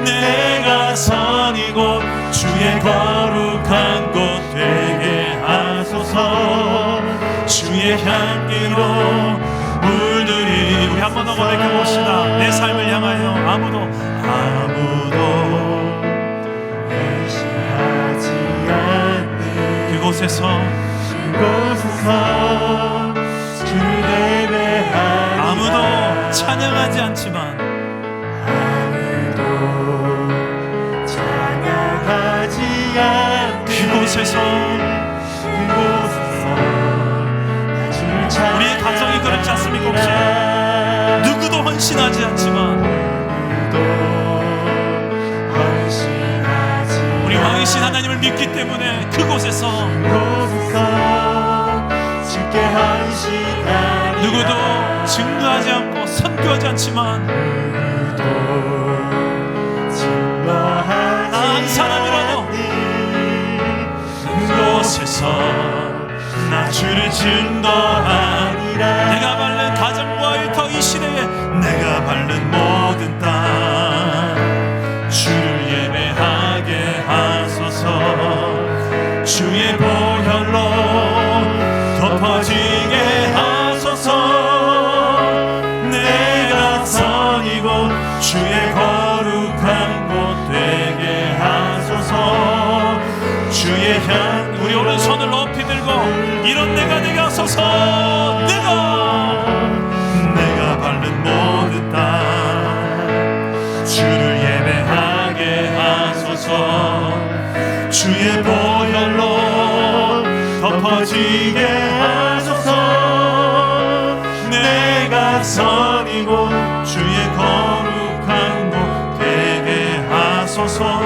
내가 선이고 주의 거룩한 곳 되게 하소서. 주의 향기로 물들이. 우리 한번 더 고백해봅시다. 내 삶을 향하여 아무도 의심하지 않는 그곳에서 주를 예배하리라. 아무도 찬양하지 않지만 그곳에서 우리의 가정이 그렇지 않습니까? 혹시 누구도 헌신하지 않지만 우리 왕이신 하나님을 믿기 때문에 그곳에서 누구도 증거하지 않고 선교하지 않지만 난 사람이라도 그곳에서 나 주를 증거하리라. 내가 밟는 가정과 일터 이 시대에 내가 밟는 모든 땅 주를 예배하게 하소서. 주의 보혈로 덮어지게 하소서. 내가 선이고 주의 거룩한 곳 되게 하소서. 주의 향. 우리 오른손을 높이 들고 하소서. 내가 밟는 모든 땅 주를 예배하게 하소서. 주의 보혈로 덮어지게 하소서. 내가 선이고 주의 거룩한 곳 되게 하소서.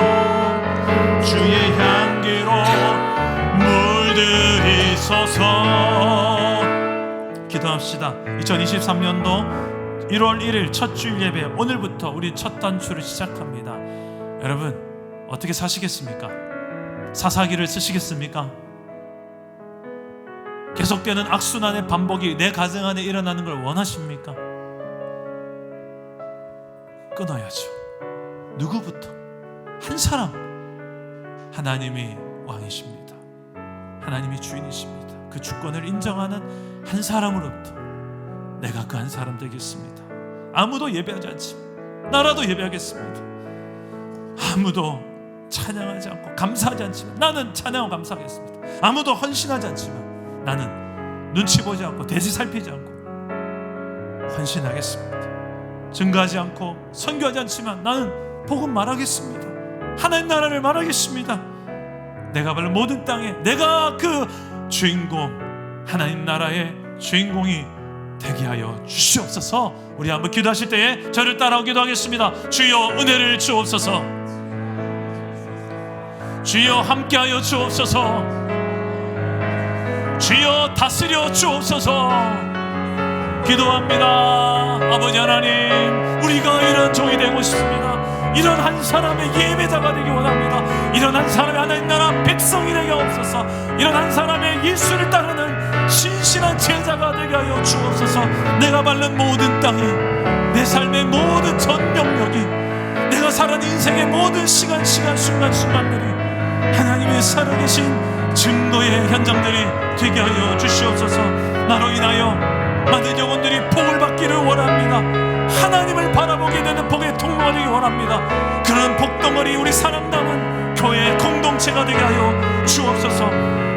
주의 향기로 물들이소서. 기도합시다. 2023년도 1월 1일 첫 주일 예배, 오늘부터 우리 첫 단추를 시작합니다. 여러분 어떻게 사시겠습니까? 사사기를 쓰시겠습니까? 계속되는 악순환의 반복이 내 가정 안에 일어나는 걸 원하십니까? 끊어야죠. 누구부터? 한 사람. 하나님이 왕이십니다. 하나님이 주인이십니다. 그 주권을 인정하는 한 사람으로부터 내가 그 한 사람 되겠습니다. 아무도 예배하지 않지만 나라도 예배하겠습니다. 아무도 찬양하지 않고 감사하지 않지만 나는 찬양하고 감사하겠습니다. 아무도 헌신하지 않지만 나는 눈치 보지 않고 대지 살피지 않고 헌신하겠습니다. 증거하지 않고 선교하지 않지만 나는 복음 말하겠습니다. 하나님 나라를 말하겠습니다. 내가 바로 모든 땅에 내가 그 주인공, 하나님 나라의 주인공이 되게 하여 주시옵소서. 우리 한번 기도하실 때에 저를 따라오 기도하겠습니다. 주여 은혜를 주옵소서. 주여 함께하여 주옵소서. 주여 다스려 주옵소서. 기도합니다. 아버지 하나님, 우리가 이런 종이 되고 싶습니다. 이런 한 사람의 예배자가 되기 원합니다. 이런 한 사람의 하나님 나라 백성이 되게 없어서 이런 한 사람의 예수를 따르는 신실한 제자가 되게 하여 주옵소서. 내가 밟는 모든 땅이, 내 삶의 모든 전명력이, 내가 살아온 인생의 모든 순간순간들이 하나님의 살아계신 증거의 현장들이 되게 하여 주시옵소서. 나로 인하여 많은 영혼들이 복을 받기를 원합니다. 하나님을 바라보게 되는 복의 통로가 되기 원합니다. 그런 복덩어리 우리 사랑남은 교회 공동체가 되게 하여 주옵소서.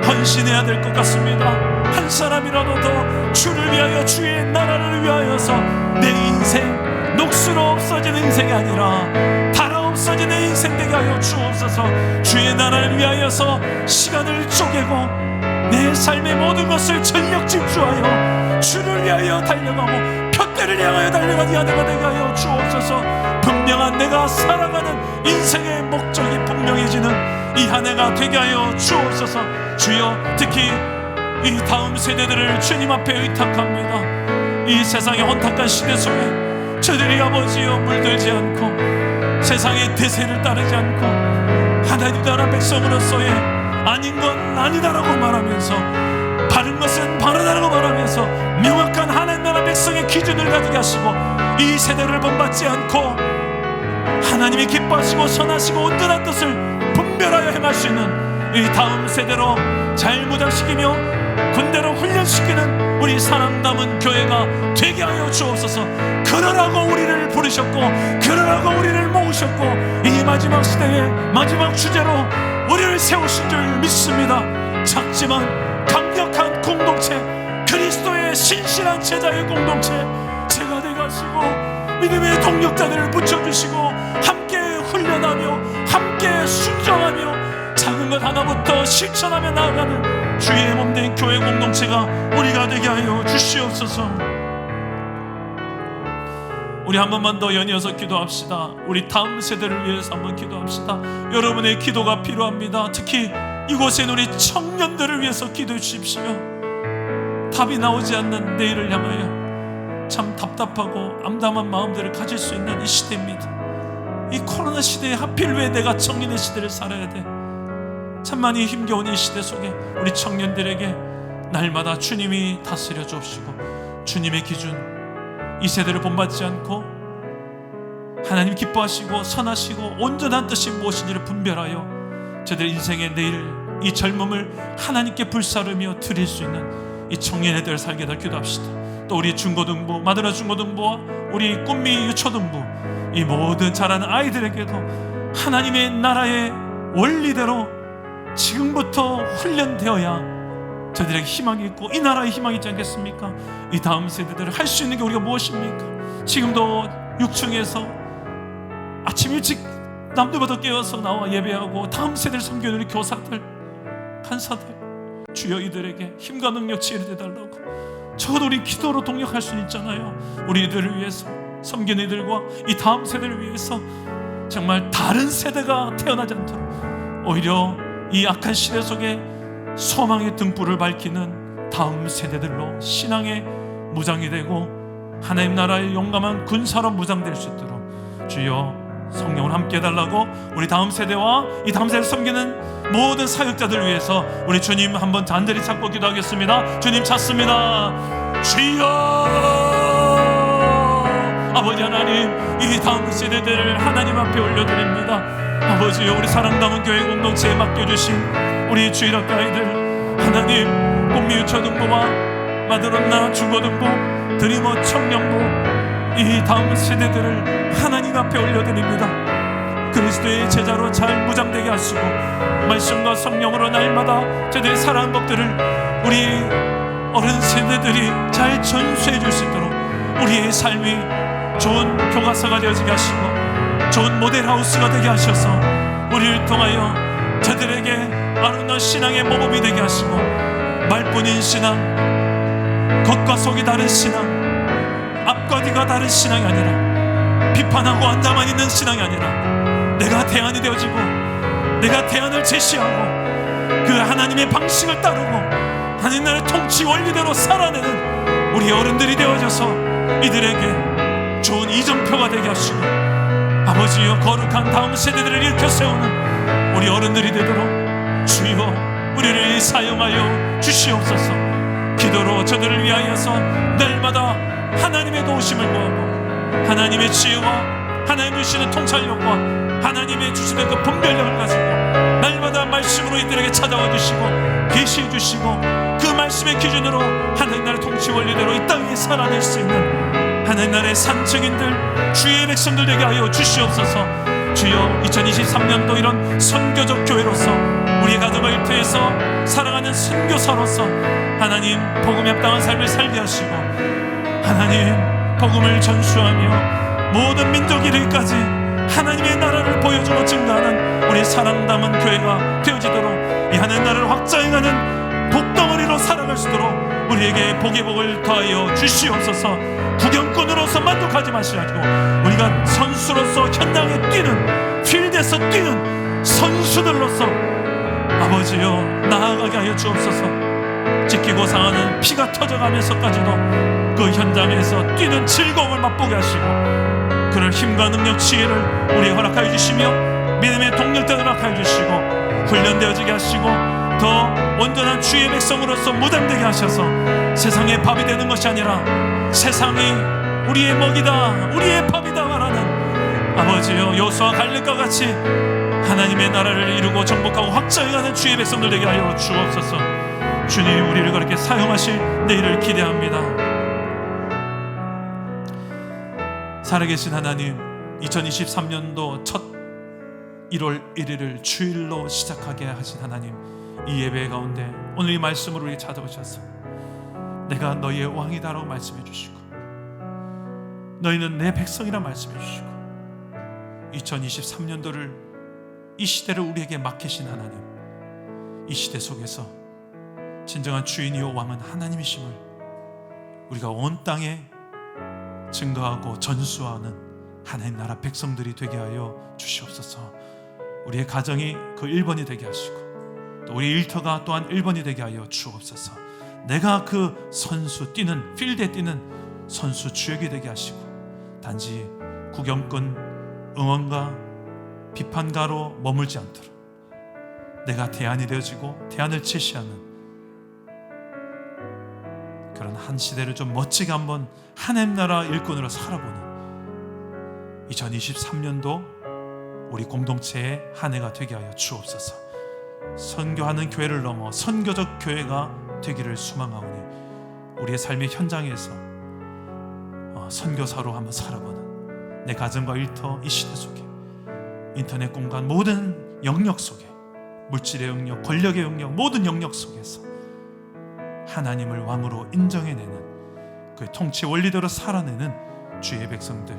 헌신해야 될 것 같습니다. 한 사람이라도 더 주를 위하여, 주의 나라를 위하여서 내 인생 녹수로 없어지는 인생이 아니라 달아 없어지는 인생 되게 하여 주옵소서. 주의 나라를 위하여서 시간을 쪼개고 내 삶의 모든 것을 전력 집중하여 주를 위하여 달려가고 표대를 향하여 달려가는 아내가 되게 하여 주옵소서. 분명한 내가 살아가는 인생의 목적이 분명해지는 이 한 해가 되게 하여 주옵소서. 주여, 특히 이 다음 세대들을 주님 앞에 의탁합니다. 이 세상의 혼탁한 시대 속에 저들이 아버지여 물들지 않고 세상의 대세를 따르지 않고 하나님 나라 백성으로서의 아닌 건 아니다라고 말하면서 바른 것은 바르다라고 말하면서 명확한 하나님 나라 백성의 기준을 가지게 하시고 이 세대를 본받지 않고 하나님이 기뻐하시고 선하시고 온전한 뜻을 분별하여 행할 수 있는 이 다음 세대로 잘 무장시키며 군대로 훈련시키는 우리 사랑 남은 교회가 되게 하여 주옵소서. 그러라고 우리를 부르셨고 그러라고 우리를 모으셨고 이 마지막 시대의 마지막 주제로 우리를 세우신 줄 믿습니다. 작지만 강력한 공동체, 그리스도의 신실한 제자의 공동체, 제가 되가시고 믿음의 동력자들을 붙여주시고 함께 훈련하며 함께 순종하며 작은 것 하나부터 실천하며 나아가는 주의 몸된 교회 공동체가 우리가 되게 하여 주시옵소서. 우리 한 번만 더 연이어서 기도합시다. 우리 다음 세대를 위해서 한번 기도합시다. 여러분의 기도가 필요합니다. 특히 이곳에 우리 청년들을 위해서 기도해 주십시오. 답이 나오지 않는 내일을 향하여 참 답답하고 암담한 마음들을 가질 수 있는 이 시대입니다. 이 코로나 시대에 하필 왜 내가 청년의 시대를 살아야 돼? 참 많이 힘겨운 이 시대 속에 우리 청년들에게 날마다 주님이 다스려 주옵시고 주님의 기준, 이 세대를 본받지 않고 하나님 기뻐하시고 선하시고 온전한 뜻이 무엇인지를 분별하여 저들 인생의 내일 이 젊음을 하나님께 불사르며 드릴 수 있는 이 청년애들 살게 될 기도합시다. 또 우리 중고등부, 마누라 중고등부와 우리 꿈미 유초등부, 이 모든 자라는 아이들에게도 하나님의 나라의 원리대로 지금부터 훈련되어야 저들에게 희망이 있고 이 나라에 희망이 있지 않겠습니까? 이 다음 세대들을 할 수 있는 게 우리가 무엇입니까? 지금도 6층에서 아침 일찍 남들보다 깨어서 나와 예배하고 다음 세대를 섬기는 우리 교사들, 간사들, 주여 이들에게 힘과 능력 지혜를 대달라고. 적어도 우리 기도로 동력할 수 있잖아요. 우리 이들을 위해서, 섬기는 이들과 이 다음 세대를 위해서 정말 다른 세대가 태어나지 않도록 오히려 이 악한 시대 속에 소망의 등불을 밝히는 다음 세대들로 신앙의 무장이 되고 하나님 나라의 용감한 군사로 무장될 수 있도록 주여 성령을 함께 해달라고. 우리 다음 세대와 이 다음 세대를 섬기는 모든 사역자들을 위해서 우리 주님 한번 간절히 찾고 기도하겠습니다. 주님 찾습니다. 주여, 아버지 하나님, 이 다음 세대들을 하나님 앞에 올려드립니다. 아버지여, 우리 사랑담은 교회 공동체에 맡겨주신 우리 주일학교 아이들 하나님, 꽃미유초등부와 마드론나 중고등부, 드리머 청년부, 이 다음 세대들을 하나님 앞에 올려드립니다. 그리스도의 제자로 잘 무장되게 하시고 말씀과 성령으로 날마다 저들의 살아가는 법들을 우리 어른 세대들이 잘 전수해 줄 수 있도록 우리의 삶이 좋은 교과서가 되어지게 하시고 좋은 모델하우스가 되게 하셔서 우리를 통하여 저들에게 아름다운 신앙의 모범이 되게 하시고 말뿐인 신앙, 겉과 속이 다른 신앙, 앞과 뒤가 다른 신앙이 아니라 비판하고 앉아만 있는 신앙이 아니라 내가 대안이 되어지고 내가 대안을 제시하고 그 하나님의 방식을 따르고 하나님 나라의 통치 원리대로 살아내는 우리 어른들이 되어져서 이들에게 좋은 이정표가 되게 하시고 아버지여, 거룩한 다음 세대들을 일으켜 세우는 우리 어른들이 되도록 주여 우리를 사용하여 주시옵소서. 기도로 저들을 위하여서 날마다 하나님의 도우심을 구하고 하나님의 지혜와 하나님 주시는 통찰력과 하나님의 주시는 그 분별력을 가지고 날마다 말씀으로 이들에게 찾아와 주시고 계시해 주시고 그 말씀의 기준으로 하나님 나라의 통치 원리대로 이 땅에 살아낼 수 있는 하나님 나라의 산증인들, 주의 백성들 되게 하여 주시옵소서. 주여, 2023년도 이런 선교적 교회로서 우리 가정과 일터에서 살아가는 선교사로서 하나님 복음에 합당한 삶을 살게 하시고 하나님 복음을 전수하며 모든 민족 이르기까지 하나님의 나라를 보여주고 증거하는 우리 사랑 담은 교회가 되어지도록 이 하나님 나라를 확장해가는 복덩어리로 살아갈 수 있도록 우리에게 복의 복을 더하여 주시옵소서. 구경꾼으로서 만족하지 마시고 우리가 선수로서 현장에 뛰는, 필드에서 뛰는 선수들로서 아버지여 나아가게 하여 주옵소서. 지키고 상하는 피가 터져가면서까지도 그 현장에서 뛰는 즐거움을 맛보게 하시고 그럴 힘과 능력, 지혜를 우리에게 허락하여 주시며 믿음의 동력들을 허락하여 주시고 훈련되어지게 하시고 더 온전한 주의 백성으로서 무장되게 하셔서 세상의 밥이 되는 것이 아니라 세상이 우리의 먹이다, 우리의 밥이다 말하는 아버지여, 여호수아 갈렙과 같이 하나님의 나라를 이루고 정복하고 확장해가는 주의 백성들 되게 하여 주옵소서. 주님, 우리를 그렇게 사용하실 내일을 기대합니다. 살아계신 하나님, 2023년도 첫 1월 1일을 주일로 시작하게 하신 하나님, 이 예배 가운데 오늘 이 말씀으로 우리 찾아오셔서 내가 너희의 왕이다라고 말씀해 주시고 너희는 내 백성이라 말씀해 주시고 2023년도를 이 시대를 우리에게 맡기신 하나님, 이 시대 속에서 진정한 주인이요 왕은 하나님이심을 우리가 온 땅에 증거하고 전수하는 하나님 나라 백성들이 되게 하여 주시옵소서. 우리의 가정이 그 1번이 되게 하시고 또 우리 일터가 또한 1번이 되게 하여 주옵소서. 내가 그 선수 뛰는, 필드에 뛰는 선수 주역이 되게 하시고 단지 구경꾼, 응원가, 비판가로 머물지 않도록 내가 대안이 되어지고 대안을 제시하는 그런 한 시대를 좀 멋지게 한번 하나님 나라 일꾼으로 살아보는 2023년도 우리 공동체의 한 해가 되게 하여 주옵소서. 선교하는 교회를 넘어 선교적 교회가 되기를 소망하오니 우리의 삶의 현장에서 선교사로 한번 살아보는 내 가정과 일터, 이 시대 속에 인터넷 공간 모든 영역 속에 물질의 영역, 권력의 영역, 모든 영역 속에서 하나님을 왕으로 인정해내는 그의 통치 원리대로 살아내는 주의 백성들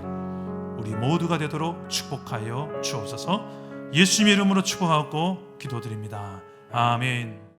우리 모두가 되도록 축복하여 주옵소서. 예수님의 이름으로 축복하고 기도드립니다. 아멘.